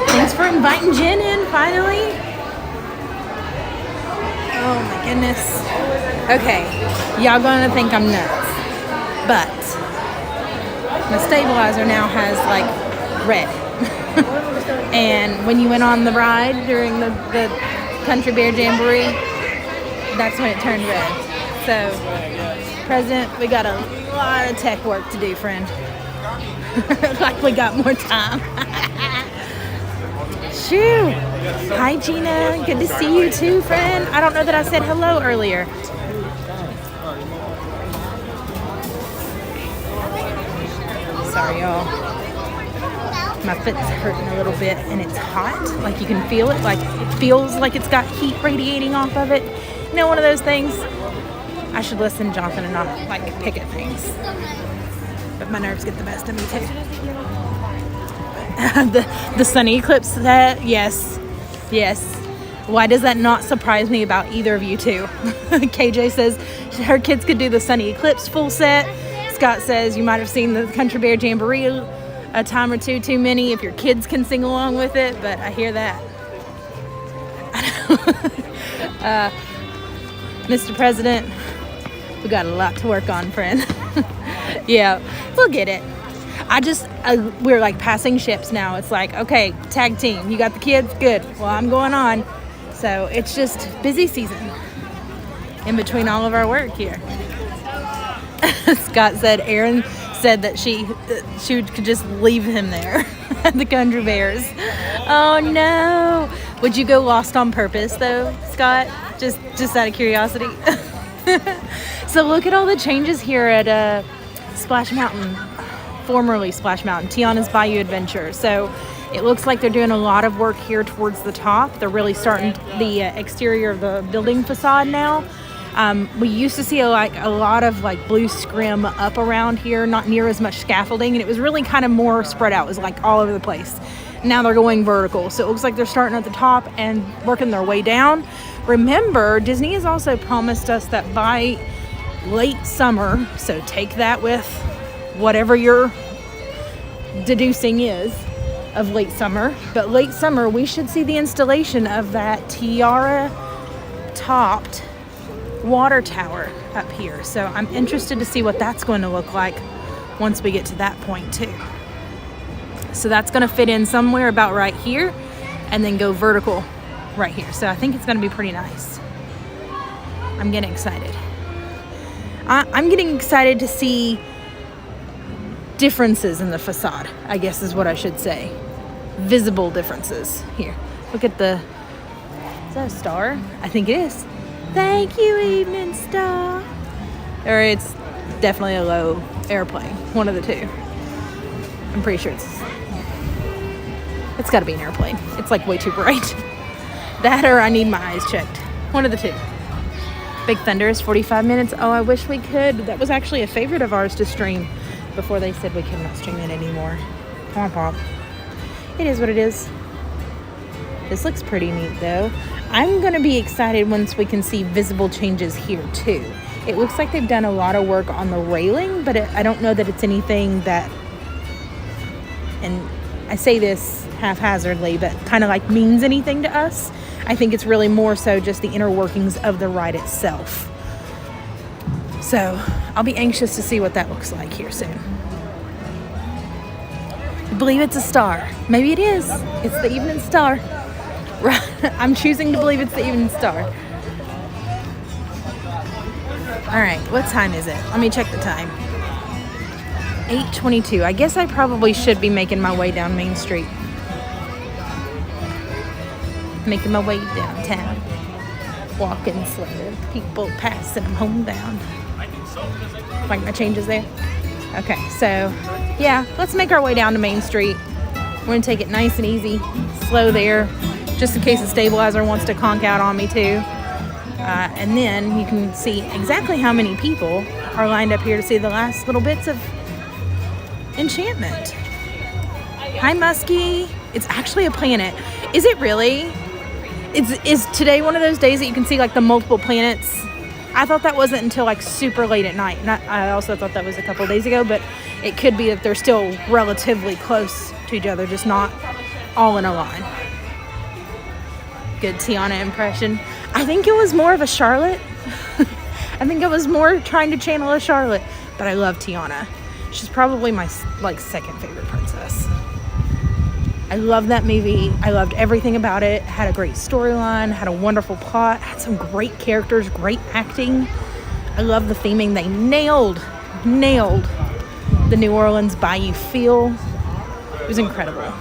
Thanks for inviting Jen in, finally. Oh, my goodness. Okay, y'all gonna think I'm nuts. But my stabilizer now has, like, red. And when you went on the ride during the Country Bear Jamboree, that's when it turned red. So, President, we got a lot of tech work to do, friend. Like we got more time. Shoo! Hi, Gina. Good to see you too, friend. I don't know that I said hello earlier. Sorry, y'all. My foot's hurting a little bit and it's hot. Like you can feel it. Like it feels like it's got heat radiating off of it. You know, one of those things. I should listen to Jonathan and not like pick at things. But my nerves get the best of me too. the sunny eclipse set, yes. Why does that not surprise me about either of you two? KJ says her kids could do the sunny eclipse full set. Scott says you might have seen the Country Bear Jamboree a time or two too many if your kids can sing along with it, but I hear that. Mr. President, we got a lot to work on, friend. Yeah, we'll get it. We're like passing ships now. It's like, okay, tag team. You got the kids? Good. Well, I'm going on. So it's just busy season in between all of our work here. Scott said Erin said that she could just leave him there at the Country Bears. Oh no. Would you go lost on purpose though, Scott? Just out of curiosity. So look at all the changes here at Splash Mountain, formerly Splash Mountain, Tiana's Bayou Adventure. So it looks like they're doing a lot of work here towards the top. They're really starting the exterior of the building facade now. We used to see a lot of like blue scrim up around here, not near as much scaffolding, and it was really kind of more spread out. It was like all over the place. Now they're going vertical, so it looks like they're starting at the top and working their way down. Remember, Disney has also promised us that by late summer, so take that with whatever your deducing is of late summer, but late summer we should see the installation of that tiara topped water tower up here. So I'm interested to see what that's going to look like once we get to that point too. So that's going to fit in somewhere about right here and then go vertical right here. So I think it's going to be pretty nice. I'm getting excited. I'm getting excited to see differences in the facade, I guess is what I should say. Visible differences. Here, look at is that a star? I think it is. Thank you, Evening Star. Or it's definitely a low airplane. One of the two. I'm pretty sure it's got to be an airplane. It's like way too bright. That or I need my eyes checked. One of the two. Big Thunder is 45 minutes. Oh, I wish we could. That was actually a favorite of ours to stream before they said we could not stream it anymore. Pom pom. It is what it is. This looks pretty neat though. I'm going to be excited once we can see visible changes here too. It looks like they've done a lot of work on the railing, but I don't know that it's anything that, and I say this haphazardly, but kind of like means anything to us. I think it's really more so just the inner workings of the ride itself. So I'll be anxious to see what that looks like here soon. I believe it's a star. Maybe it is. It's the Evening Star. I'm choosing to believe it's the Evening Star. All right, what time is it? Let me check the time. 8:22. I guess I probably should be making my way down Main Street. Making my way downtown. Walking slow. People passing them home down. Like my changes there? Okay, so yeah, let's make our way down to Main Street. We're gonna take it nice and easy, slow there, just in case the stabilizer wants to conk out on me too. And then you can see exactly how many people are lined up here to see the last little bits of Enchantment. Hi, Muskie. It's actually a planet. Is it really? Is today one of those days that you can see like the multiple planets? I thought that wasn't until like super late at night. I also thought that was a couple of days ago, but it could be that they're still relatively close to each other, just not all in a line. Good Tiana impression. I think it was more of a Charlotte. I think I was more trying to channel a Charlotte, but I love Tiana. She's probably my like second favorite princess. I love that movie. I loved everything about it. Had a great storyline, had a wonderful plot, had some great characters, great acting. I love the theming. They nailed the New Orleans Bayou feel. It was incredible.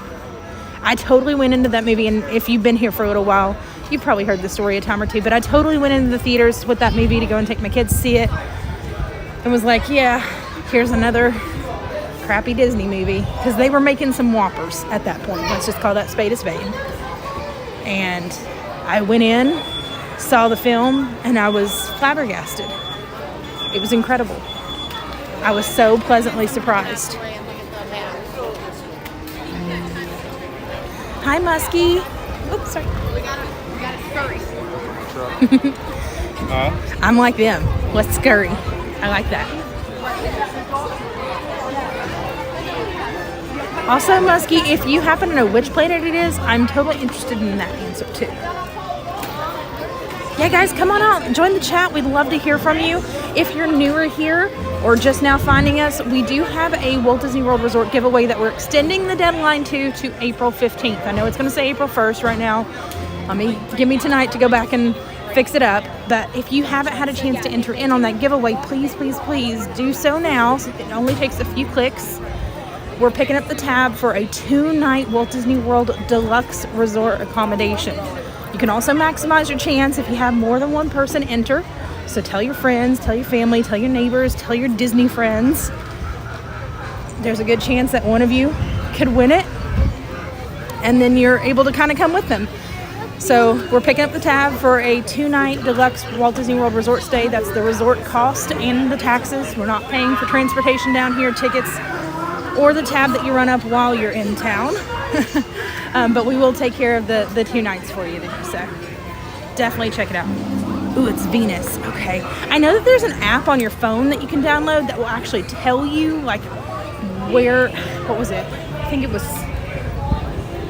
I totally went into that movie, and if you've been here for a little while, you've probably heard the story a time or two, but I totally went into the theaters with that movie to go and take my kids to see it. And was like, yeah, here's another crappy Disney movie, because they were making some whoppers at that point. Let's just call that spade a spade. And I went in, saw the film, and I was flabbergasted. It was incredible. I was so pleasantly surprised. Hi, Muskie. Oops, sorry. We got a scurry. I'm like them. Let's scurry. I like that. Also, Muskie, if you happen to know which planet it is, I'm totally interested in that answer too. Yeah, guys, come on out. Join the chat. We'd love to hear from you. If you're newer here or just now finding us, we do have a Walt Disney World Resort giveaway that we're extending the deadline to April 15th. I know it's going to say April 1st right now. Give me tonight to go back and fix it up. But if you haven't had a chance to enter in on that giveaway, please, please, please do so now. It only takes a few clicks. We're picking up the tab for a 2-night Walt Disney World Deluxe Resort accommodation. You can also maximize your chance if you have more than one person enter. So tell your friends, tell your family, tell your neighbors, tell your Disney friends. There's a good chance that one of you could win it, and then you're able to kind of come with them. So we're picking up the tab for a 2-night deluxe Walt Disney World Resort stay. That's the resort cost and the taxes. We're not paying for transportation down here, tickets, or the tab that you run up while you're in town. But we will take care of the 2 nights for you there. So definitely check it out. Ooh, it's Venus. Okay. I know that there's an app on your phone that you can download that will actually tell you like where, what was it? I think it was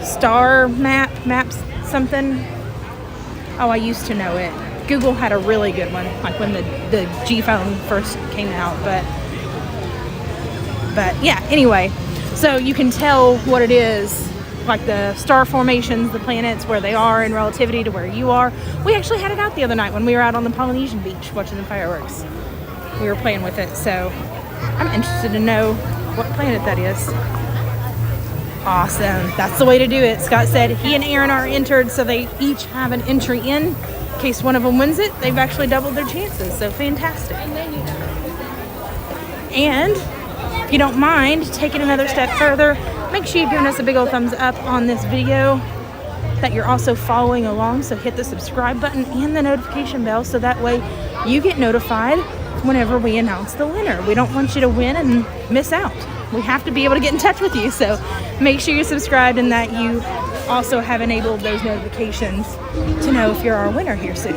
Star Maps something. Oh, I used to know it. Google had a really good one, like when the G phone first came out, but yeah, anyway, so you can tell what it is, like the star formations, the planets, where they are in relativity to where you are. We actually had it out the other night when we were out on the Polynesian beach watching the fireworks. We were playing with it, so I'm interested to know what planet that is. Awesome. That's the way to do it. Scott said he and Aaron are entered, so they each have an entry in case one of them wins it. They've actually doubled their chances, so fantastic. And if you don't mind taking another step further, make sure you've given us a big old thumbs up on this video, that you're also following along. So hit the subscribe button and the notification bell so that way you get notified whenever we announce the winner. We don't want you to win and miss out. We have to be able to get in touch with you. So make sure you're subscribed and that you also have enabled those notifications to know if you're our winner here soon.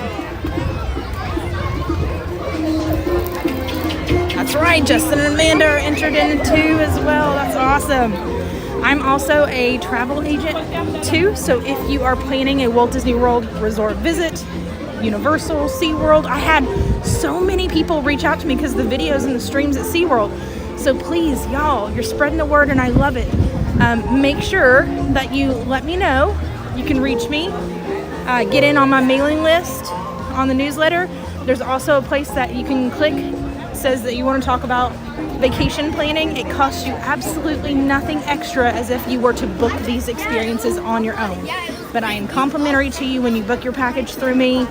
That's right, Justin and Amanda are entered in too as well. That's awesome. I'm also a travel agent too, so if you are planning a Walt Disney World Resort visit, Universal, SeaWorld, I had so many people reach out to me because of the videos and the streams at SeaWorld. So please, y'all, you're spreading the word and I love it. Make sure that you let me know. You can reach me, get in on my mailing list, on the newsletter. There's also a place that you can click. Says that you want to talk about vacation planning. It costs you absolutely nothing extra, as if you were to book these experiences on your own. But I am complimentary to you when you book your package through me.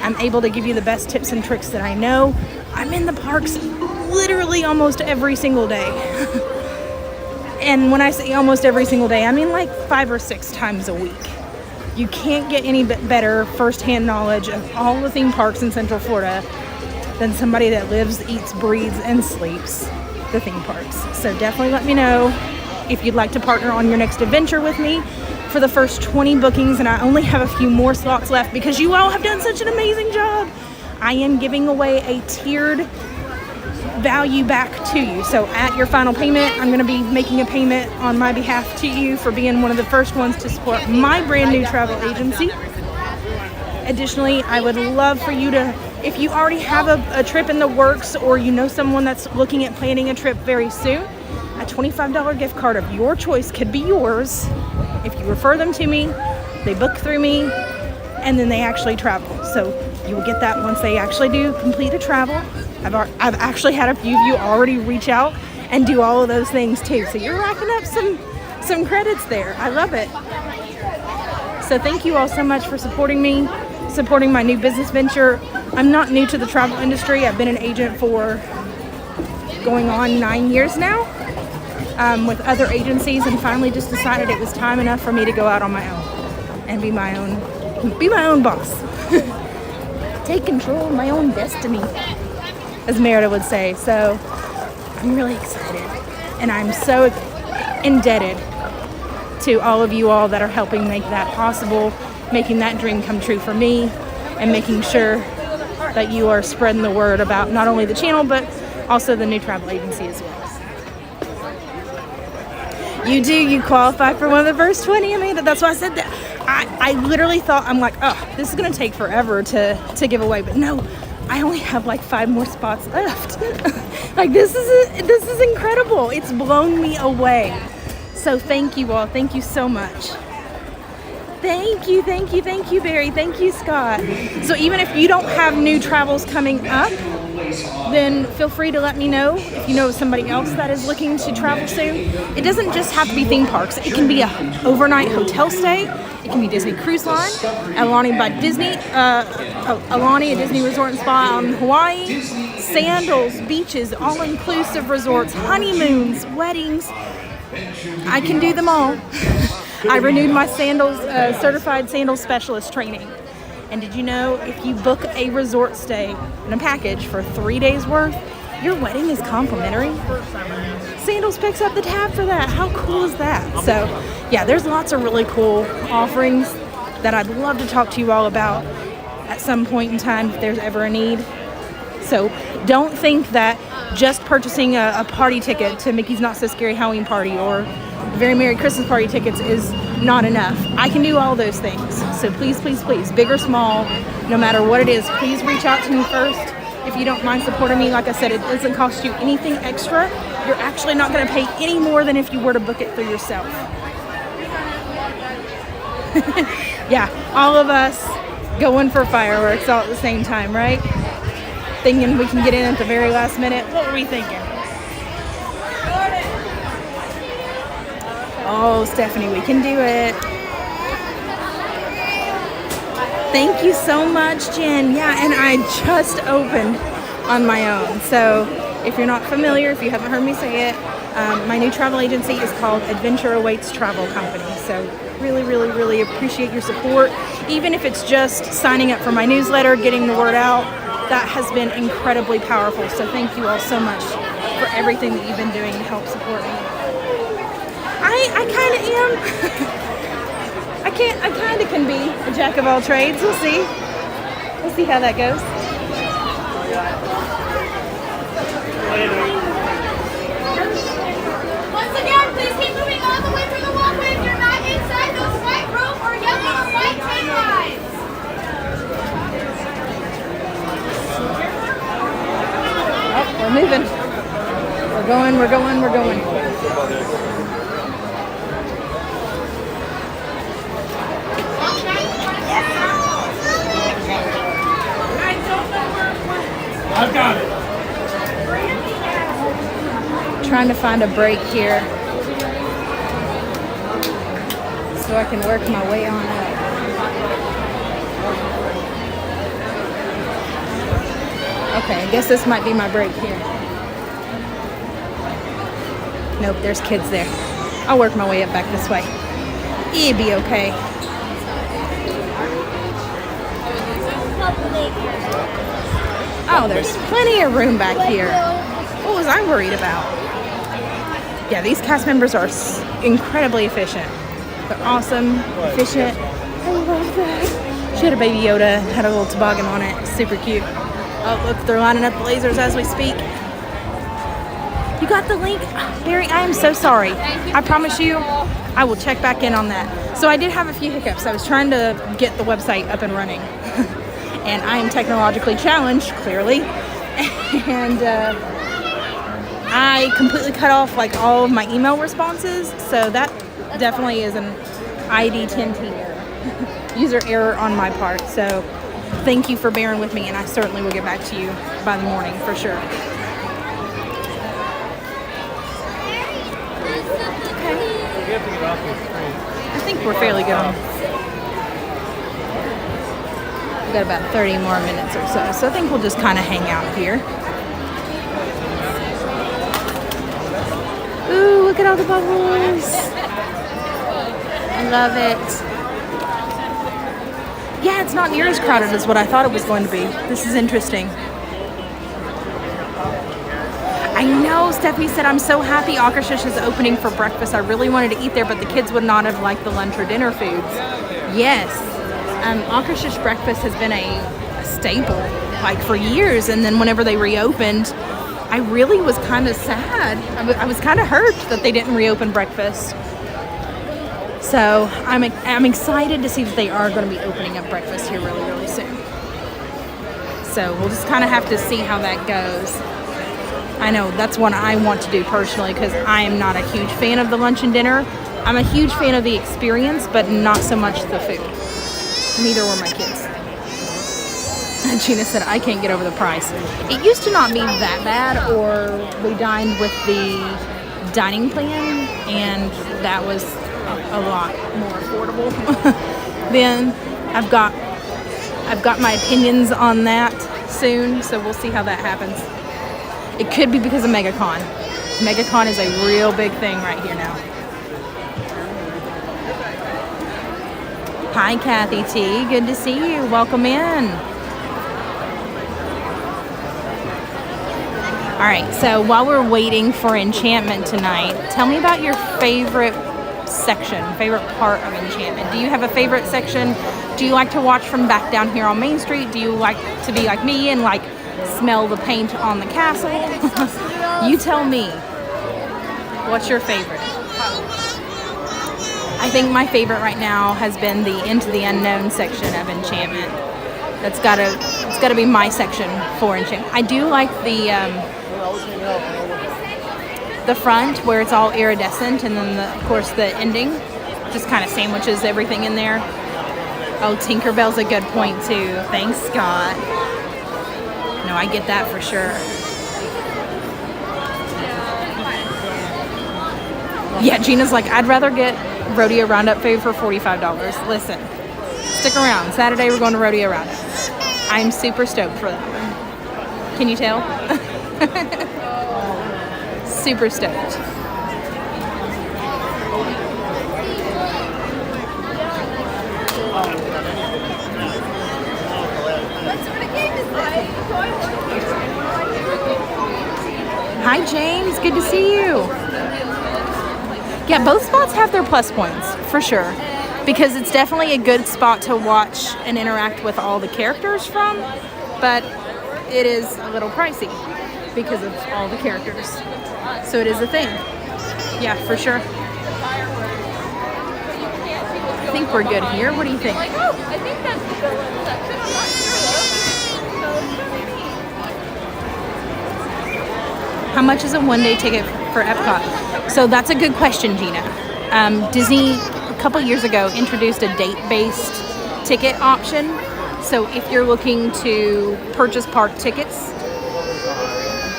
I'm able to give you the best tips and tricks that I know. I'm in the parks literally almost every single day. And when I say almost every single day, I mean like 5 or 6 times a week. You can't get any better firsthand knowledge of all the theme parks in Central Florida than somebody that lives, eats, breathes, and sleeps the theme parks. So definitely let me know if you'd like to partner on your next adventure with me. For the first 20 bookings, and I only have a few more slots left because you all have done such an amazing job, I am giving away a tiered value back to you. So at your final payment, I'm going to be making a payment on my behalf to you for being one of the first ones to support my brand new travel agency. Additionally, I would love for you to, if you already have a trip in the works or you know someone that's looking at planning a trip very soon, a $25 gift card of your choice could be yours if you refer them to me, they book through me, and then they actually travel. So you will get that once they actually do complete a travel. I've actually had a few of you already reach out and do all of those things too. So you're racking up some credits there. I love it. So thank you all so much for supporting me, supporting my new business venture. I'm not new to the travel industry. I've been an agent for going on 9 years now. with other agencies, and finally just decided it was time enough for me to go out on my own and be my own boss. Take control of my own destiny, as Merida would say. So I'm really excited, and I'm so indebted to all of you all that are helping make that possible, making that dream come true for me, and making sure that you are spreading the word about not only the channel, but also the new travel agency as well. You qualify for one of the first 20, Amanda. That's why I said that. I literally thought, I'm like, oh, this is gonna take forever to give away, but no, I only have like 5 more spots left. Like this is incredible. It's blown me away. So thank you all. Thank you so much. Thank you, Barry. Thank you, Scott. So even if you don't have new travels coming up, then feel free to let me know if you know somebody else that is looking to travel soon. It doesn't just have to be theme parks. It can be an overnight hotel stay. It can be Disney Cruise Line, Alani by Disney, Alani, a Disney resort and spa on Hawaii, sandals, beaches, all-inclusive resorts, honeymoons, weddings. I can do them all. I renewed my sandals, certified sandal specialist training. And did you know if you book a resort stay in a package for 3 days worth, your wedding is complimentary? Sandals picks up the tab for that. How cool is that? So yeah, there's lots of really cool offerings that I'd love to talk to you all about at some point in time if there's ever a need. So don't think that just purchasing a party ticket to Mickey's Not So Scary Halloween Party or Very Merry Christmas Party tickets is not enough. I can do all those things. So please, big or small, no matter what it is, please reach out to me first. If you don't mind supporting me, like I said, it doesn't cost you anything extra. You're actually not going to pay any more than if you were to book it through yourself. Yeah, all of us going for fireworks all at the same time, right? Thinking we can get in at the very last minute. What were we thinking? Oh, Stephanie, we can do it. Thank you so much, Jen. Yeah, and I just opened on my own. So if you're not familiar, if you haven't heard me say it, my new travel agency is called Adventure Awaits Travel Company. So really appreciate your support. Even if it's just signing up for my newsletter, getting the word out, that has been incredibly powerful. So thank you all so much for everything that you've been doing to help support me. I kind of am. I kind of can be a jack of all trades. We'll see. We'll see how that goes. Once again, please keep moving all the way through the walkway if you're not inside those white rope or yellow or white tail lines. Oh, we're moving. We're going. I've got it. Trying to find a break here so I can work my way on up. Okay, I guess this might be my break here. Nope, there's kids there. I'll work my way up back this way. It'll be okay. Oh, there's plenty of room back here. What was I worried about? Yeah, these cast members are incredibly efficient. They're awesome, efficient. I love that. She had a baby Yoda, had a little toboggan on it. Super cute. Oh, look, they're lining up the lasers as we speak. You got the link? Barry, I am so sorry. I promise you, I will check back in on that. So I did have a few hiccups. I was trying to get the website up and running. And I am technologically challenged, clearly. And I completely cut off like all of my email responses. So that definitely is an ID 10T error. User error on my part. So thank you for bearing with me, and I certainly will get back to you by the morning for sure. I think we're fairly good on. We've got about 30 more minutes or so. So I think we'll just kind of hang out here. Ooh, look at all the bubbles. I love it. Yeah, it's not near as crowded as what I thought it was going to be. This is interesting. I know, Stephanie said, I'm so happy Akershus is opening for breakfast. I really wanted to eat there, but the kids would not have liked the lunch or dinner foods. Yes, Akershus breakfast has been a staple, like for years. And then whenever they reopened, I really was kind of sad. I was kind of hurt that they didn't reopen breakfast. So I'm excited to see that they are going to be opening up breakfast here really, really soon. So we'll just kind of have to see how that goes. I know that's what I want to do personally because I am not a huge fan of the lunch and dinner. I'm a huge fan of the experience, but not so much the food. Neither were my kids. And Gina said, I can't get over the price. It used to not be that bad, or we dined with the dining plan, and that was a lot more affordable. Then I've got my opinions on that soon, so we'll see how that happens. It could be because of MegaCon. MegaCon is a real big thing right here now. Hi, Kathy T. Good to see you. Welcome in. All right, so while we're waiting for Enchantment tonight, tell me about your favorite section, favorite part of Enchantment. Do you have a favorite section? Do you like to watch from back down here on Main Street? Do you like to be like me and like smell the paint on the castle? You tell me. What's your favorite? I think my favorite right now has been the Into the Unknown section of Enchantment. It's gotta be my section for Enchantment. I do like the front where it's all iridescent, and then of course the ending just kind of sandwiches everything in there. Oh, Tinkerbell's a good point too. Thanks, Scott. No, I get that for sure. Yeah, Gina's like, I'd rather get Rodeo Roundup food for $45. Listen, stick around. Saturday we're going to Rodeo Roundup. I'm super stoked for that one. Can you tell? Super stoked. Hi, James. Good to see you. Yeah, both spots have their plus points, for sure. Because it's definitely a good spot to watch and interact with all the characters from. But it is a little pricey because of all the characters. So it is a thing. Yeah, for sure. I think we're good here. What do you think? I think that's the villain section. I'm not sure though. How much is a one-day ticket for Epcot? So that's a good question, Gina. Disney, a couple years ago, introduced a date-based ticket option. So if you're looking to purchase park tickets,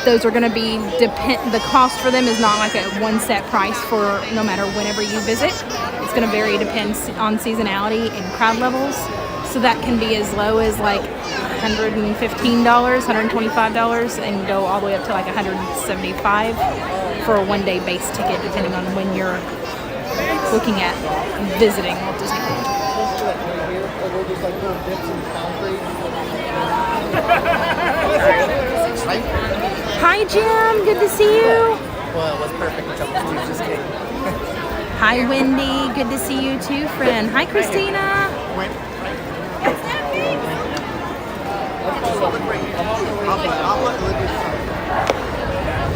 those are going to be, the cost for them is not like a one set price for no matter whenever you visit. It's going to vary, depends on seasonality and crowd levels. So that can be as low as like $115, $125, and go all the way up to like $175 for a one-day base ticket, depending on when you're looking at visiting Walt Disney World. Hi, Jim. Good to see you. Well, it was perfect until the Steve's just came. Hi, Wendy. Good to see you too, friend. Hi, Christina.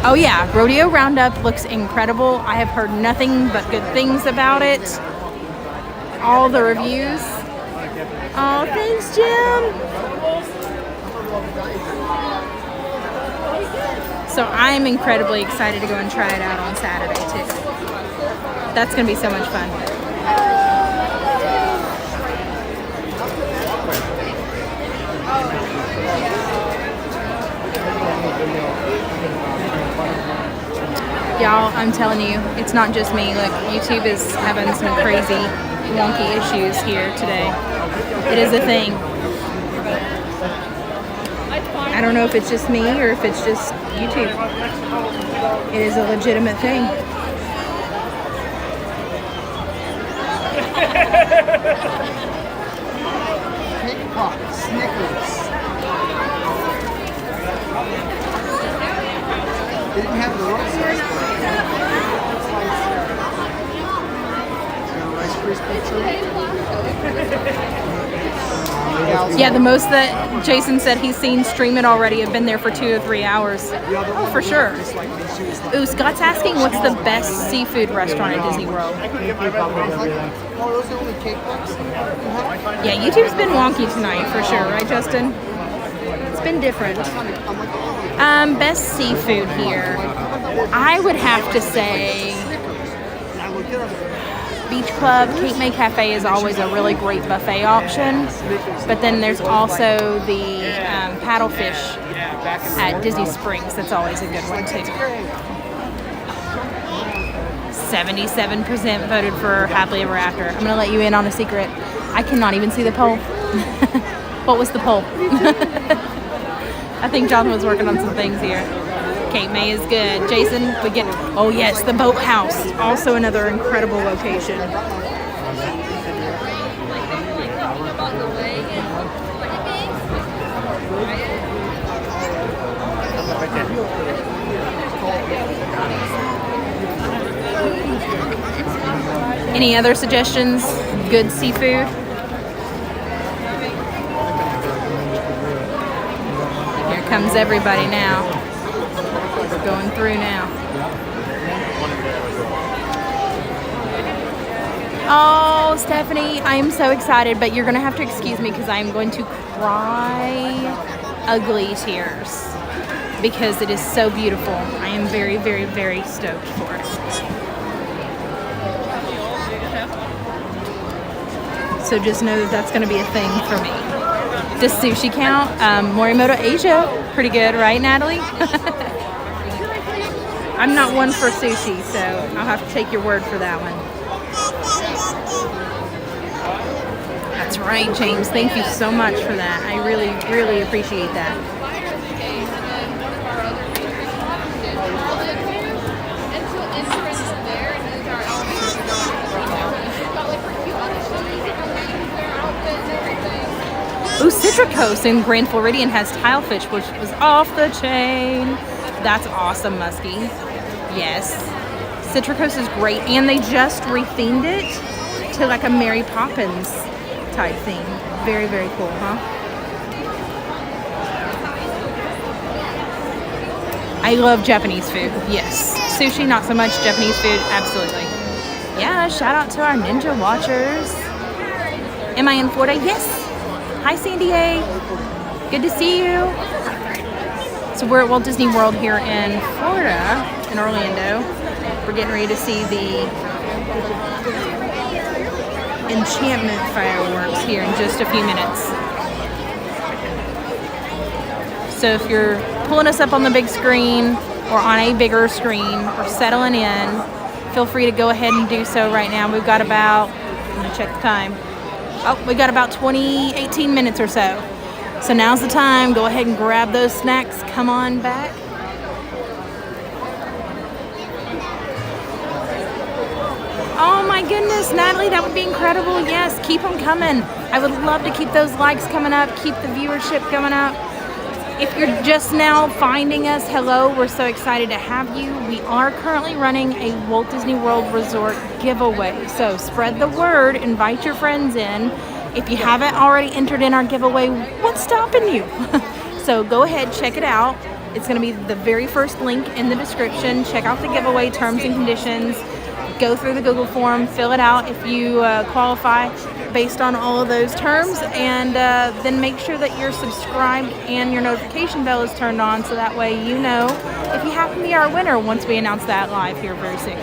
Oh yeah, Rodeo Roundup looks incredible. I have heard nothing but good things about it. All the reviews. Oh, thanks, Jim. So I'm incredibly excited to go and try it out on Saturday too. That's gonna be so much fun. Y'all, I'm telling you, it's not just me. Like, YouTube is having some crazy, wonky issues here today. It is a thing. I don't know if it's just me or if it's just YouTube. It is a legitimate thing. Cake pop, Snickers. They didn't have the Rice Krispies treat. Yeah, the most that Jason said he's seen stream it already have been there for 2 or 3 hours. Oh, for sure. Ooh, Scott's asking what's the best seafood restaurant at Disney World. Oh, those are the only cake pops? Yeah, YouTube's been wonky tonight for sure, right, Justin? It's been different. Best seafood here. I would have to say Beach Club Cape May Cafe is always a really great buffet option, but then there's also the paddlefish at Disney Springs. That's always a good one too. 77% voted for Happily Ever After. I'm gonna let you in on a secret. I cannot even see the poll. What was the poll? I think Jonathan was working on some things here. Cape May is good. Jason, we get, oh yes, the Boathouse. Also another incredible location. Any other suggestions? Good seafood? Here comes everybody now. We're going through now. Oh, Stephanie, I am so excited, but you're going to have to excuse me because I am going to cry ugly tears because it is so beautiful. I am very, very, very stoked for it. So just know that that's going to be a thing for me. Does sushi count? Morimoto Asia, pretty good, right, Natalie? I'm not one for sushi, so I'll have to take your word for that one. That's right, James. Thank you so much for that. I really, really appreciate that. Ooh, Citricose in Grand Floridian has tilefish, which was off the chain. That's awesome, Muskie. Yes. Citricose is great, and they just rethemed it to like a Mary Poppins type theme. Very, very cool, huh? I love Japanese food. Yes. Sushi, not so much. Japanese food, absolutely. Yeah, shout out to our Ninja Watchers. Am I in Florida? Yes. Hi, Sandy A. Good to see you. So we're at Walt Disney World here in Florida, in Orlando. We're getting ready to see the Enchantment fireworks here in just a few minutes. So if you're pulling us up on the big screen or on a bigger screen or settling in, feel free to go ahead and do so right now. We've got about, I'm gonna check the time. Oh, we got about 18 minutes or so. So now's the time. Go ahead and grab those snacks. Come on back. Oh my goodness, Natalie, that would be incredible. Yes, keep them coming. I would love to keep those likes coming up, keep the viewership coming up. If you're just now finding us, hello, we're so excited to have you. We are currently running a Walt Disney World Resort giveaway. So spread the word, invite your friends in. If you haven't already entered in our giveaway, what's stopping you? So go ahead, check it out. It's gonna be the very first link in the description. Check out the giveaway terms and conditions. Go through the Google form, fill it out if you qualify based on all of those terms, and then make sure that you're subscribed and your notification bell is turned on so that way you know if you happen to be our winner once we announce that live here very soon.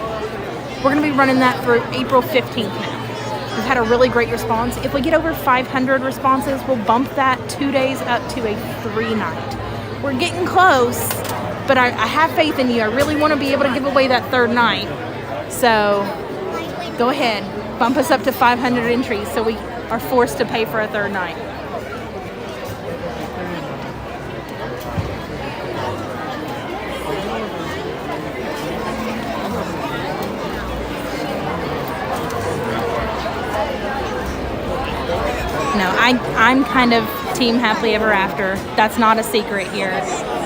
We're going to be running that for April 15th now. We've had a really great response. If we get over 500 responses, we'll bump that 2 days up to a 3-night. We're getting close, but I have faith in you. I really want to be able to give away that 3rd night. So go ahead, bump us up to 500 entries so we are forced to pay for a 3rd night. I'm kind of team happily ever after. That's not a secret here.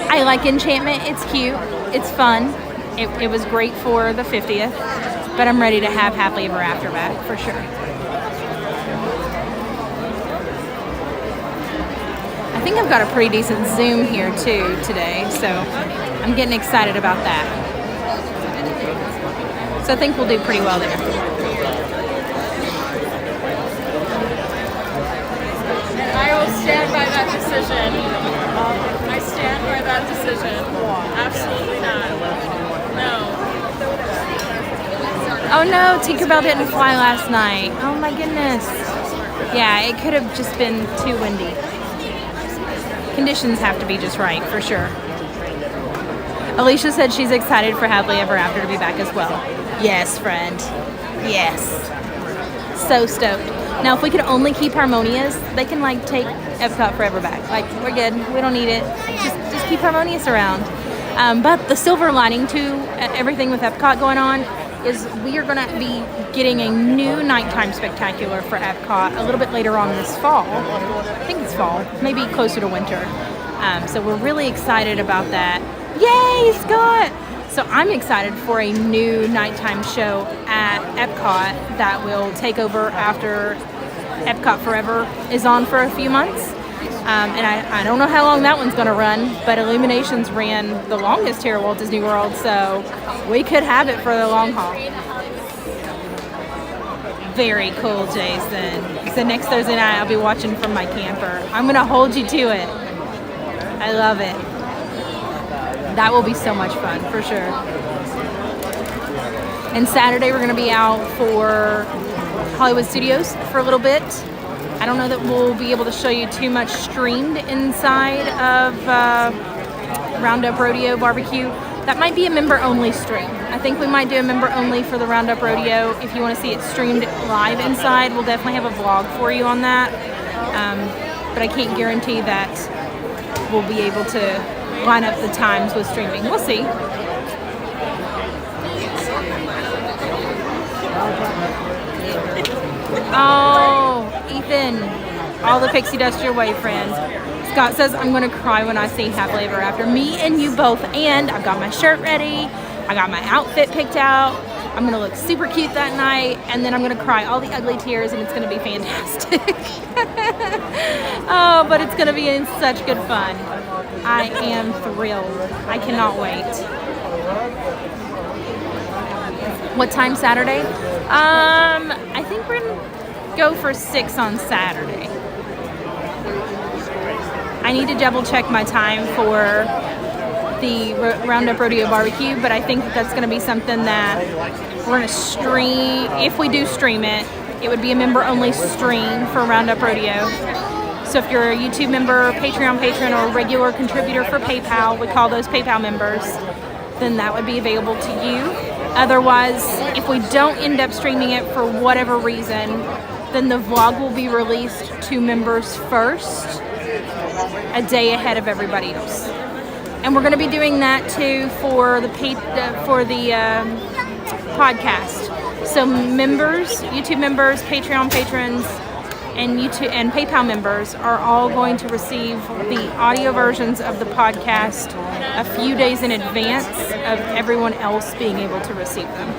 I like Enchantment. It's cute. It's fun. It was great for the 50th, but I'm ready to have happily ever after back for sure. I think I've got a pretty decent Zoom here too today, so I'm getting excited about that. So I think we'll do pretty well there. I will stand by that decision. I stand by that decision. Absolutely not. No. Oh no, Tinkerbell didn't fly last night. Oh my goodness. Yeah, it could have just been too windy. Conditions have to be just right, for sure. Alicia said she's excited for Happily Ever After to be back as well. Yes, friend. Yes. So stoked. Now, if we could only keep Harmonious, they can like take Epcot Forever back. Like, we're good. We don't need it. Just keep Harmonious around. But the silver lining to everything with Epcot going on is we are going to be getting a new nighttime spectacular for Epcot a little bit later on this fall. I think it's fall, maybe closer to winter. So we're really excited about that. Yay, Scott! So I'm excited for a new nighttime show at Epcot that will take over after Epcot Forever is on for a few months. And I don't know how long that one's going to run, but Illuminations ran the longest here at Walt Disney World, so we could have it for the long haul. Very cool, Jason. So next Thursday night, I'll be watching from my camper. I'm going to hold you to it. I love it. That will be so much fun, for sure. And Saturday, we're going to be out for Hollywood Studios for a little bit. I don't know that we'll be able to show you too much streamed inside of Roundup Rodeo Barbecue. That might be a member-only stream. I think we might do a member-only for the Roundup Rodeo. If you want to see it streamed live inside, we'll definitely have a vlog for you on that. But I can't guarantee that we'll be able to line up the times with streaming. We'll see. Oh, Ethan, all the pixie dust your way, friends. Scott says, I'm going to cry when I see Happily Ever After. Me and you both. And I've got my shirt ready. I got my outfit picked out. I'm going to look super cute that night. And then I'm going to cry all the ugly tears and it's going to be fantastic. Oh, but it's going to be in such good fun. I am thrilled. I cannot wait. What time Saturday? I think we're going to go for 6 on Saturday. I need to double check my time for the Roundup Rodeo Barbecue, but I think that's going to be something that we're going to stream. If we do stream it, it would be a member-only stream for Roundup Rodeo. So if you're a YouTube member, Patreon patron, or regular contributor for PayPal, we call those PayPal members, then that would be available to you. Otherwise, if we don't end up streaming it for whatever reason, then the vlog will be released to members first, a day ahead of everybody else. And we're going to be doing that too for the podcast. So members, YouTube members, Patreon patrons, and YouTube and PayPal members are all going to receive the audio versions of the podcast a few days in advance of everyone else being able to receive them.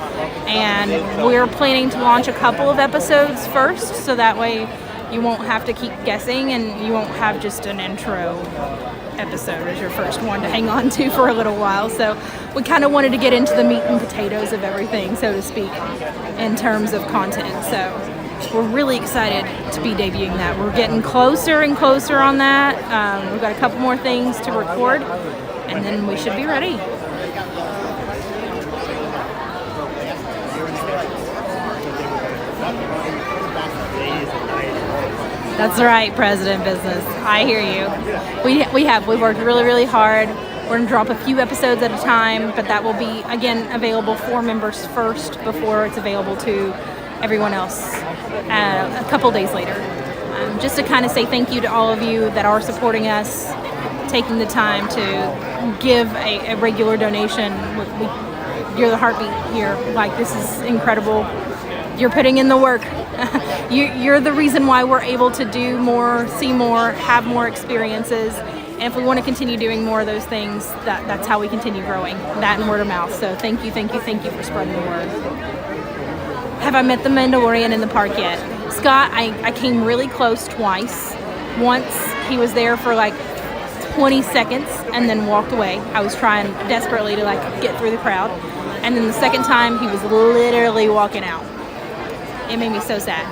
And we're planning to launch a couple of episodes first, so that way you won't have to keep guessing and you won't have just an intro episode as your first one to hang on to for a little while. So we kind of wanted to get into the meat and potatoes of everything, so to speak, in terms of content. So we're really excited to be debuting that. We're getting closer and closer on that. We've got a couple more things to record, and then we should be ready. That's right, President Business. I hear you. We worked really, really hard. We're going to drop a few episodes at a time, but that will be, again, available for members first before it's available to everyone else a couple days later. Just to kind of say thank you to all of you that are supporting us, taking the time to give a regular donation. You're the heartbeat here. Like, this is incredible. You're putting in the work. You're the reason why we're able to do more, see more, have more experiences. And if we want to continue doing more of those things, that's how we continue growing. That and word of mouth. So thank you for spreading the word. Have I met the Mandalorian in the park yet? Scott, I came really close twice. Once he was there for like 20 seconds and then walked away. I was trying desperately to like get through the crowd. And then the second time he was literally walking out. It made me so sad.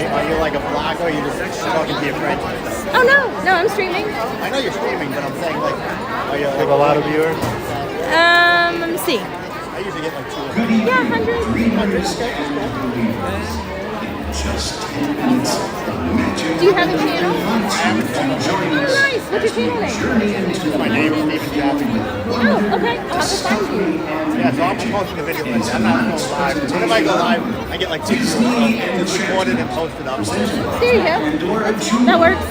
Are you like a vlogger or you just talking to your friends? Oh no, I'm streaming. I know you're streaming, but I'm saying like, are you like a lot of viewers? Let me see. I usually get like 200. Yeah, 100. 300. Do you have a channel? Oh, nice. What's your channel name? My name is Stephen Jackson. Oh, okay. I'll have to find you. Yeah, so I'm posting a video like that. I'm not going live. Whenever I go live, I get like 2 views. So it's recorded and posted up. There you go. That works.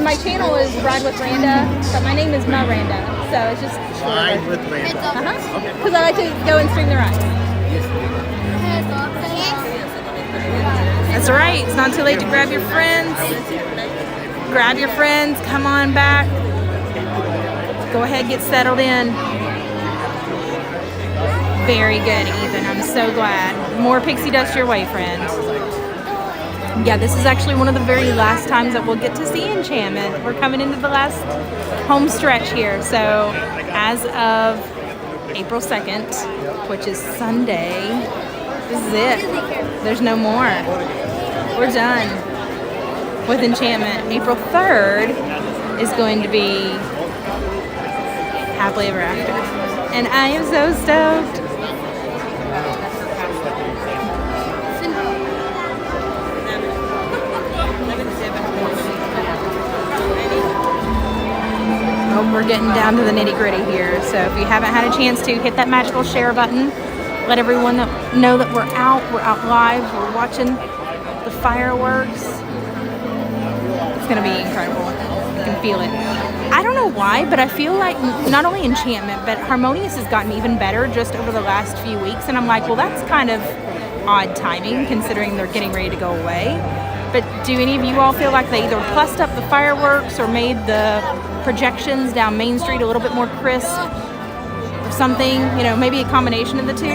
My channel is Ride with Randa, but my name is Miranda, so it's just Ride with Randa. Because I like to go and stream the rides. That's right. It's not too late to grab your friends. Grab your friends. Come on back. Go ahead, get settled in. Very good, Ethan. I'm so glad. More pixie dust your way, friend. Yeah, this is actually one of the very last times that we'll get to see Enchantment. We're coming into the last home stretch here. So as of April 2nd, which is Sunday, this is it. There's no more. We're done with Enchantment. April 3rd is going to be Happily Ever After. And I am so stoked. Oh, we're getting down to the nitty gritty here. So if you haven't had a chance to, hit that magical share button. Let everyone know that we're out live, we're watching the fireworks. It's gonna be incredible. I can feel it. I don't know why, but I feel like not only Enchantment, but Harmonious has gotten even better just over the last few weeks. And I'm like, well, that's kind of odd timing considering they're getting ready to go away. But do any of you all feel like they either plussed up the fireworks or made the projections down Main Street a little bit more crisp? Something, maybe a combination of the two.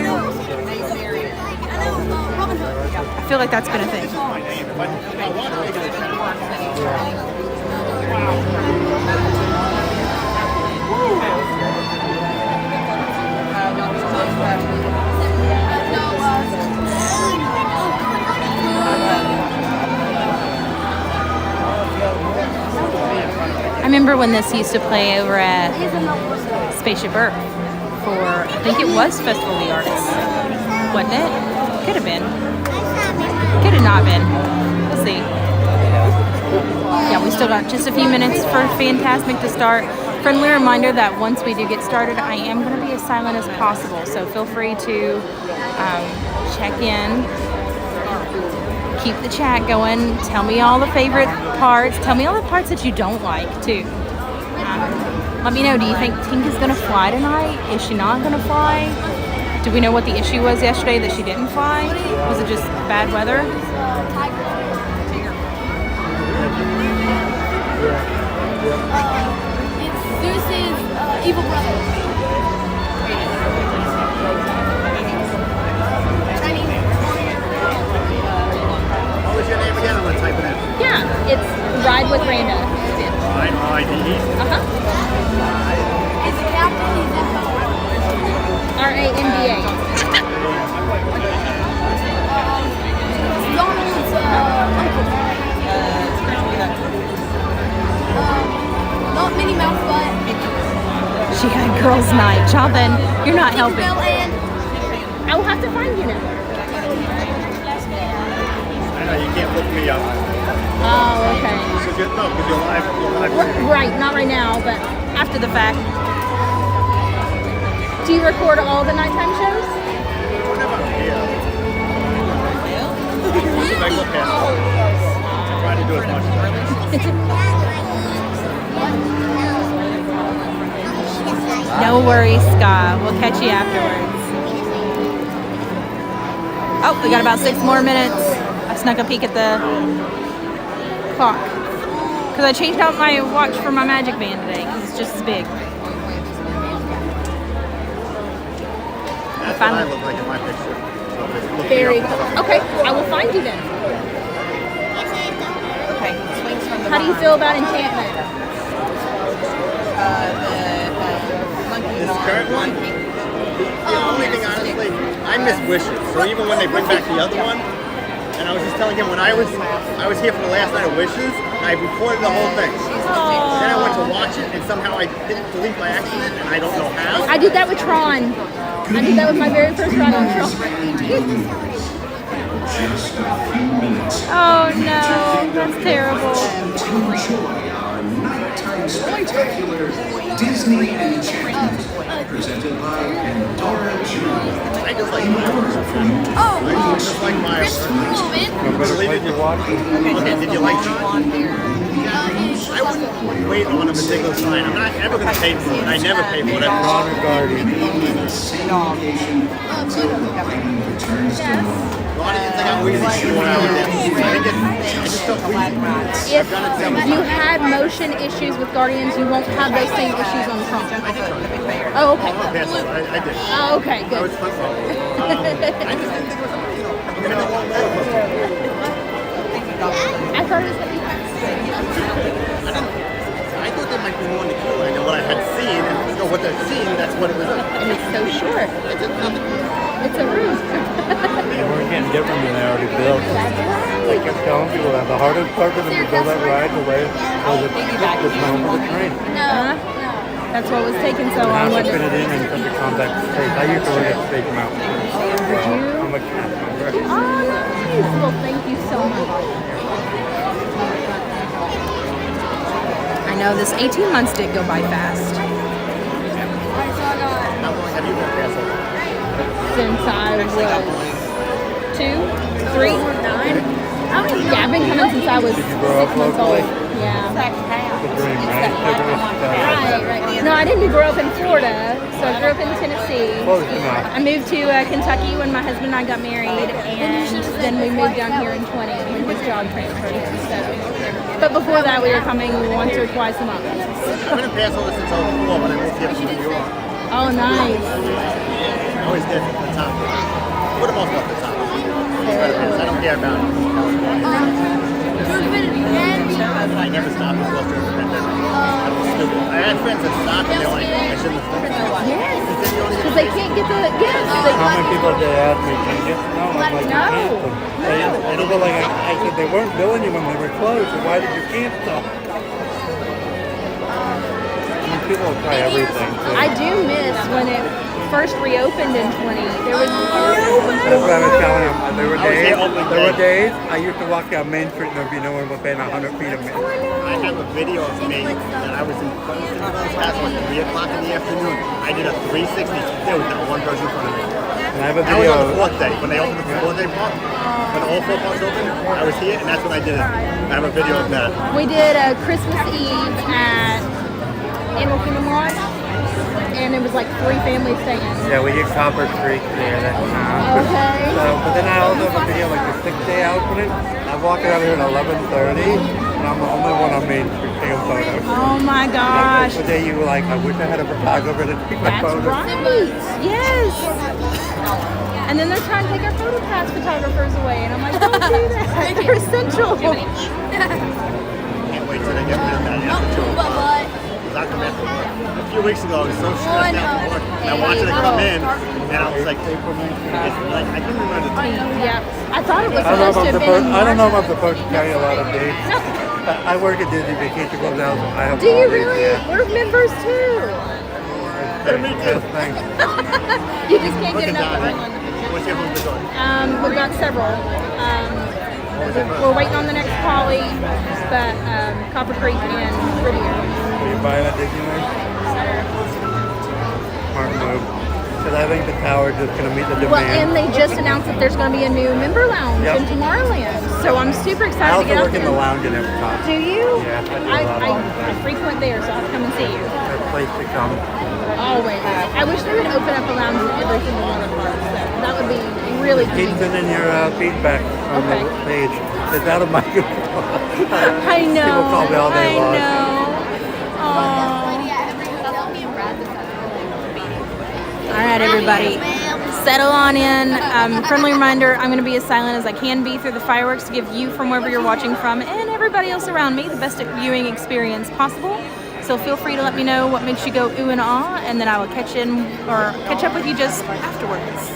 I feel like that's been a thing. I remember when this used to play over at Spaceship Earth. For, I think it was Festival of the Arts, wasn't it? Could have been. Could have not been. We'll see. Yeah, we still got just a few minutes for Fantasmic to start. Friendly reminder that once we do get started, I am going to be as silent as possible. So feel free to check in. Keep the chat going. Tell me all the favorite parts. Tell me all the parts that you don't like, too. Let me know, do you think Tinka's gonna fly tonight? Is she not gonna fly? Do we know what the issue was yesterday that she didn't fly? Was it just bad weather? It's Zeus's evil brother. What was your name again? I'm gonna type it in. Yeah, it's Ride with Randa. R-I-D-E? Uh-huh. It's a captain. R-A-N-D-A. Donald's uncle. Not Minnie Mouse, but She had girls' night. Jonathan, you're not helping. Tinkerbell and I will have to find you now. I know, you can't look me up. Oh, okay. So no, because you're live. Right, not right now, but after the fact. Do you record all the nighttime shows? Whenever I'm here. If I look at it, I try to do as much as I can. No worries, Scott. We'll catch you afterwards. Oh, we got about 6 more minutes. I snuck a peek at the clock. Because I changed out my watch for my magic band today because it's just as big. That's what I look like in my picture. So Very cool. Okay, I will find you then. Okay. How do you feel about Enchantment? This current one, the only thing, honestly, I miss Wishes. So even when they bring back the other one, and I was just telling him when I was here for the last night of Wishes, I recorded the whole thing. Then I went to watch it, and somehow I didn't delete by accident, and I don't know how. I did that with Tron. I did that with my very first run on Tron. Just a few minutes. Oh no, that's terrible. To enjoy our nighttime spectacular Disney Enchantment, presented by Pandora Jewelry. I just like Myers. I just like Myers. Okay, did you like Tron? I wouldn't wait on a particular sign. I'm not ever going to pay for it. I never pay for it. Tron regarding the same location until the plane returns to normal. A lot of things I got wheezy shit when I was there. I just felt wheezy. If you had motion issues with Guardians, you won't have those same issues on Tron. Oh, okay. Yes, I did. Oh, okay, I good. was fun. I just didn't think it was something, I'm going to go on roller coaster. I thought it was going to be fun. I thought there might be more in the queue. I know what I had seen, and you know what they're seeing, that's what it was. And it's so short. It's a roof. We're getting different than they already built. I kept telling people that the hardest part for them to build that ride away was the time for the train. No. That's what was taking so And long. how to fit it in such a compact space. I used to work at Space Mountain. I'm a cast member. Oh, nice. Well, thank you so much. I know this 18 months did go by fast. How long have you been Passover? Since I was 2, 3, 9. Yeah, I've been coming since I was 6 months old. Yeah. The dream, right? Right. No, I didn't grow up in Florida, so I grew up in Tennessee. Close enough. I moved to Kentucky when my husband and I got married, and then we moved down here in 20 when his job transferred here. So. But before that, we were coming once or twice a month. I've been in Passover since I was 4 when I moved here from New York. Oh, nice. I always did the top. For the most part, the top. I don't care about California. I never stopped before during the pandemic. I was stupid. I had friends that stopped and they're like, I shouldn't have stopped. Yes. Because they can't get the, yes. How many people did they ask me, can you get no? I'm like, you can't. They were like, I said, they weren't billing you when they were closed, so why did you cancel? I mean, people will try everything. So. I do miss when it first reopened in 20. There was That's what I was telling them. There were days I used to walk down Main Street and there'd be no one within 100 feet of me. I have a video of me that I was in front of past like 3 o'clock in the afternoon. I did a 360. There was not one person in front of me. And I have a That video. was on the 4th day when they opened the 4th day park. When all 4 parks opened, I was here and that's when I did it. I have a video of that. We did a Christmas Eve at Animal Kingdom Lodge, and it was like 3 families staying. Yeah, we did Copper Creek there that time. Okay. So, but then I also have a video like the 6-day opening. I'm walking out here at 11:30, and I'm the only one on Main Street taking photos. Oh my gosh. That's the day you were like, I wish I had a photographer to take my That's photos. right. Yes. And then they're trying to take our photo pass photographers away, and I'm like, don't do that. They're essential. Can't wait till they get rid of that after 2 o'clock. A few weeks ago, I was so stressed out from work, and I wanted to come in, and I was like, I couldn't remember the time. Yeah, I thought it was I don't know supposed to if have been in I don't know if I'm March. supposed to tell you a lot of dates. I work at Disney Vacation Club now, so I have Do you all these, really? yeah. We're members too. Me too. Thanks. You just can't Look get at enough that. of one. What's your husband doing? We've got several. We're waiting on the next poly, but Copper Creek and Riviera. Are you buying at Disneyland? Smart move. Because I think the tower is just going to meet the Well, and demand. they just announced that there's going to be a new member lounge Yep. in Tomorrowland. So I'm super I excited to also get out work in there. the lounge in Epcot. Do you? Yeah, I do a lot of I frequent there, so I'll come and see you. That's a place to come. Always. I wish they would open up a lounge in every single one of the parks. That would be really Keep cute. sending your feedback on Okay. the page. It's out of my control. I know. People call me all day I long. know. Aw. All right, everybody, settle on in. Friendly reminder, I'm going to be as silent as I can be through the fireworks to give you from wherever you're watching from and everybody else around me the best viewing experience possible. So feel free to let me know what makes you go ooh and ah, and then I will catch up with you just afterwards.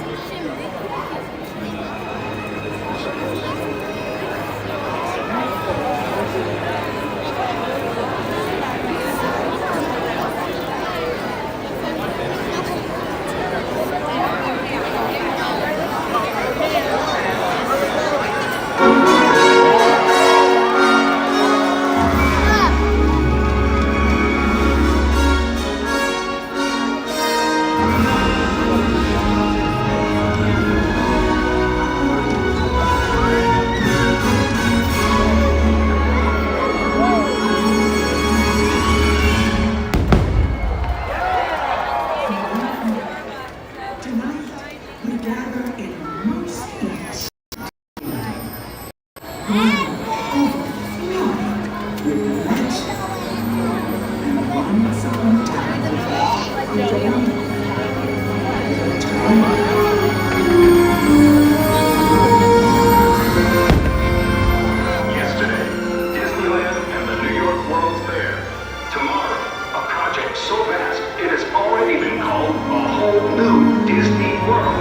Yesterday, Disneyland and the New York World's Fair. Tomorrow, a project so vast it has already been called a whole new Disney World.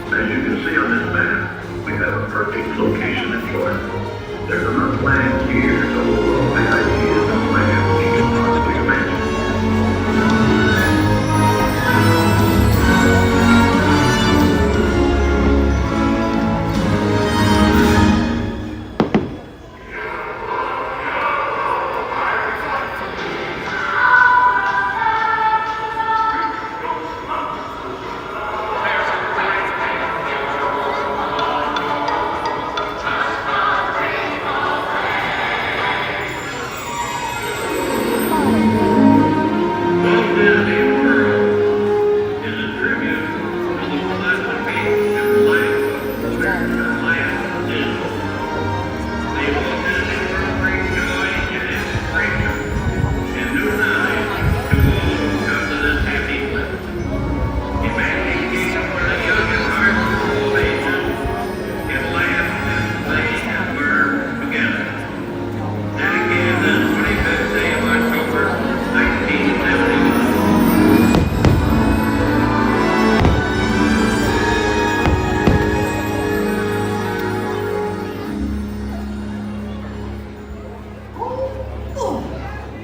As you can see on this map, we have a perfect location in Florida. There's enough land here to hold all the ideas and plans you can possibly imagine.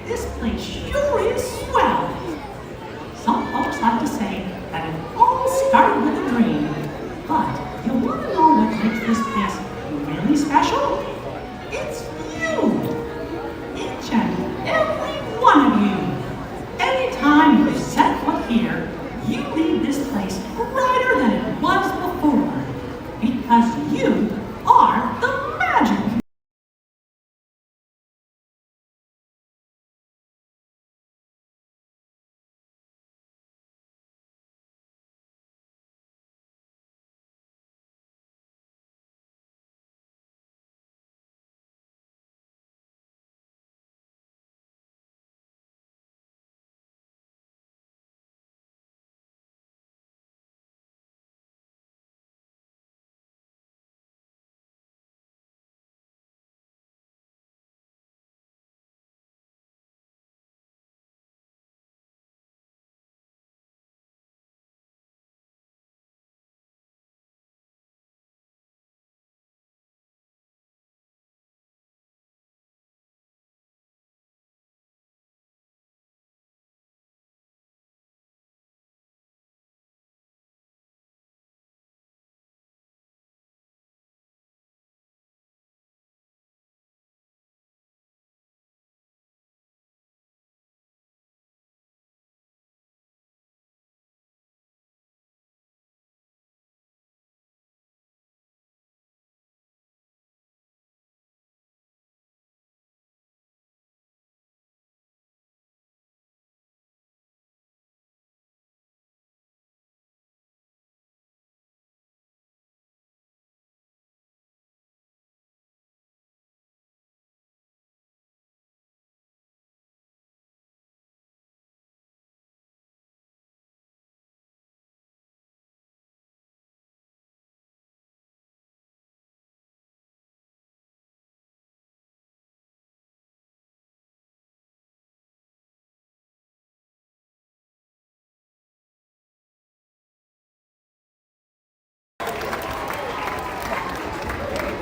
This place sure is swell. Some folks like to say that it all started with a dream. But you want to know what makes this place really special? It's you. Each and every one of you. Anytime you set foot here, you leave this place brighter than it was before. Because you are the magic.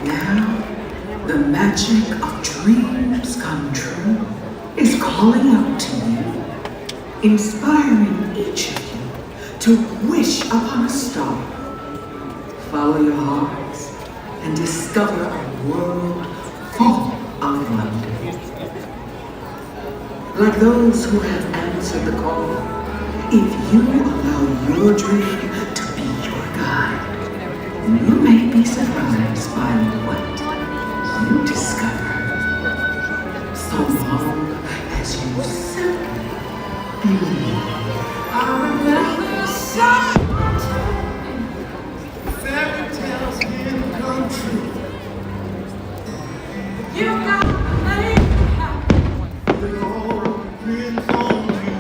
Now, the magic of dreams come true is calling out to you, inspiring each of you to wish upon a star. Follow your hearts and discover a world full of wonder. Like those who have answered the call, if you allow your dream to be your guide, you may be surprised by what you discover. So long as you simply believe. I remember fairy tales can come true. You got to make it happen. It all depends on you.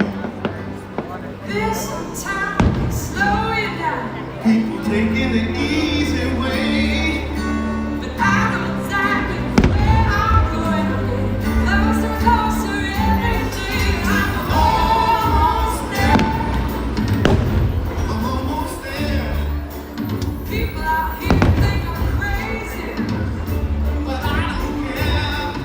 This time can slow you down. People taking the easy way. But I know exactly where I'm going. Closer, closer every day. I'm almost there. I'm almost there. People out here think I'm crazy. But I don't care.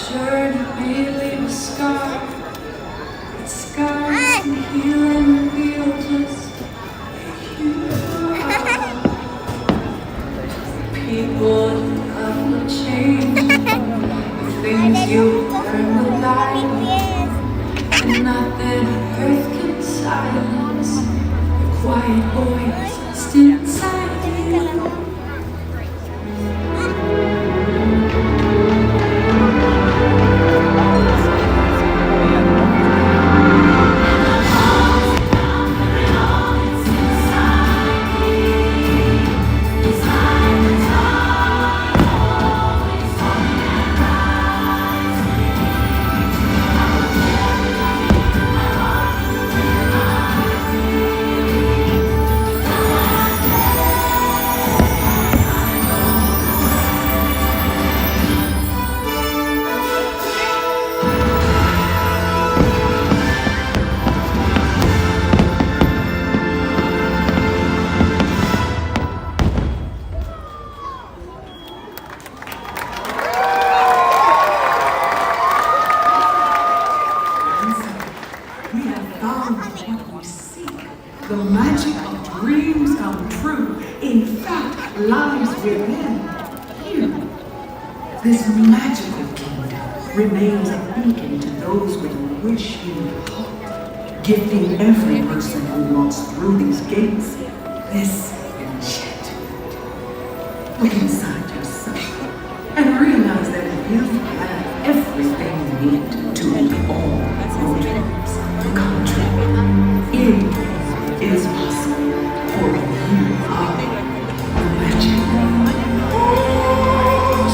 journey may leave a scar. But scars can heal and reveal just who you are. People love will change. The things you learn will die. And nothing on earth can silence the quiet voice still inside you. We have found what we seek. The magic of dreams come true, in fact, lies within you. This magical kingdom remains a beacon to those with a wish in heart, gifting every person who walks through these gates this enchantment. Look inside yourself and realize that you have everything you need to make all your dreams come true. It is possible, for you are the magic.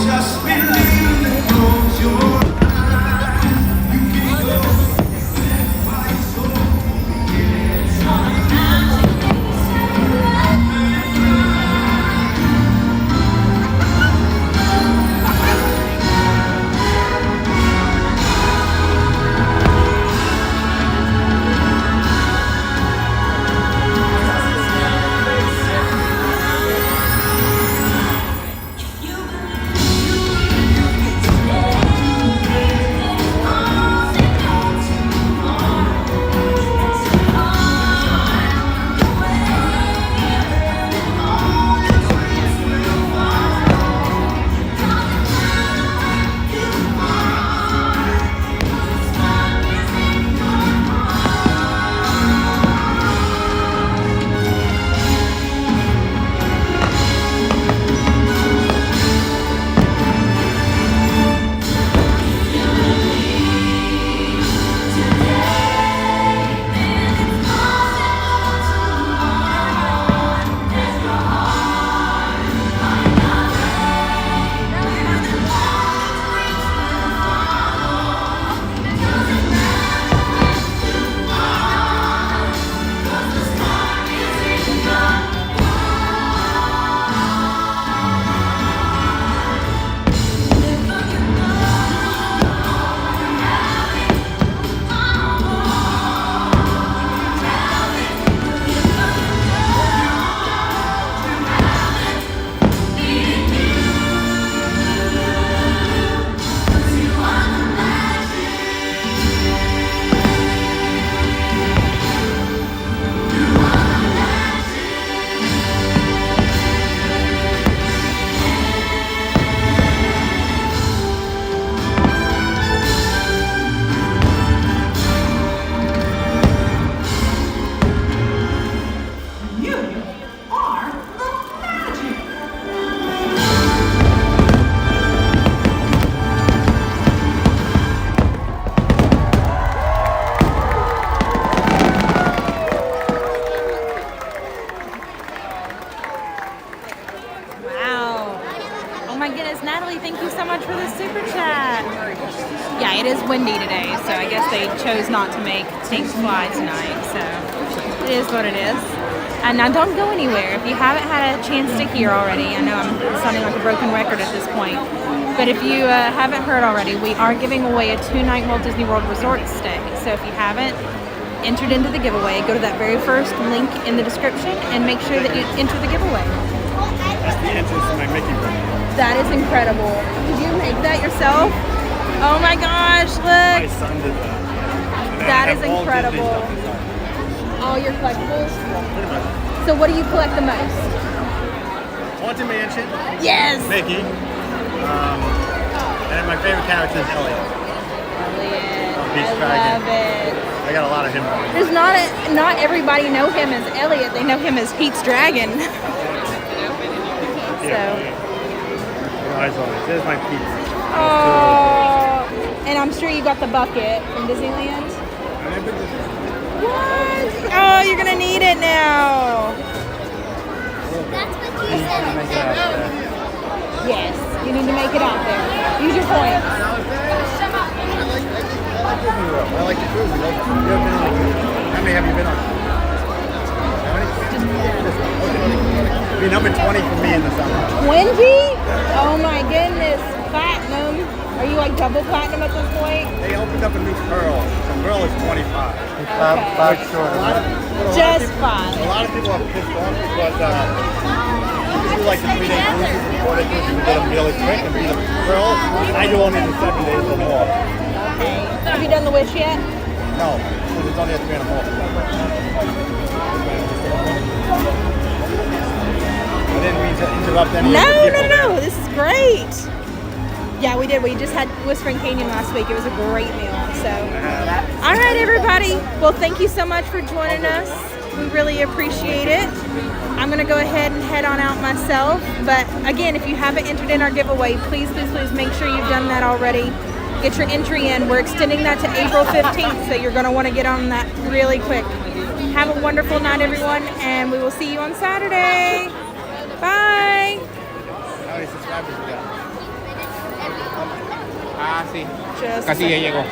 Just believe it, close your eyes. You can go set by your soul. Yeah, it is windy today, so I guess they chose not to make things fly tonight, so it is what it is. And now don't go anywhere. If you haven't had a chance to hear already, I know I'm sounding like a broken record at this point, but if you haven't heard already, we are giving away a 2-night Walt Disney World Resort stay. So if you haven't entered into the giveaway, go to that very first link in the description and make sure that you enter the giveaway. That's the entrance to my Mickey room. That is incredible. Did you make that yourself? Oh my gosh, My look. son did that. And then That I is have Walt Disney incredible. stuff inside. All your collectibles. Pretty much. So what do you collect the most? Haunted Mansion. Yes. Mickey. And then my favorite character is Elliot. Beach I Dragon. love it. I got a lot of him. There's not everybody know him as Elliot. They know him as Pete's Dragon. Eyes on it. There's my pizza. Oh, and I'm sure you got the bucket from Disneyland. What? Oh, you're gonna need it now. That's what you said. Yes, you need to make it out there. Use your points. I like the cruise. You ever been on a cruise? How many have you been on? How many? Be number 20 for me in the summer. 20? Oh my goodness, platinum. Are you like double platinum at this point? They opened up a new Pearl. The Pearl is 25. Five short. Just 5. A lot of people are pissed off because you do like the 3-day cruises before they cruise. You can get them really quick and be the Pearl. I do only the 7 days or more. Okay. Have you done the Wish yet? No, because it's only at 3 and a half. I didn't mean to interrupt any of the people. No. This is great. Yeah, we did. We just had Whispering Canyon last week. It was a great meal. So, all right, everybody. Well, thank you so much for joining us. We really appreciate it. I'm going to go ahead and head on out myself. But again, if you haven't entered in our giveaway, please make sure you've done that already. Get your entry in. We're extending that to April 15th, so you're going to want to get on that really quick. Have a wonderful night, everyone, and we will see you on Saturday. Bye. How many subscribers you got? Ah, sí. Just Casi ya llegó.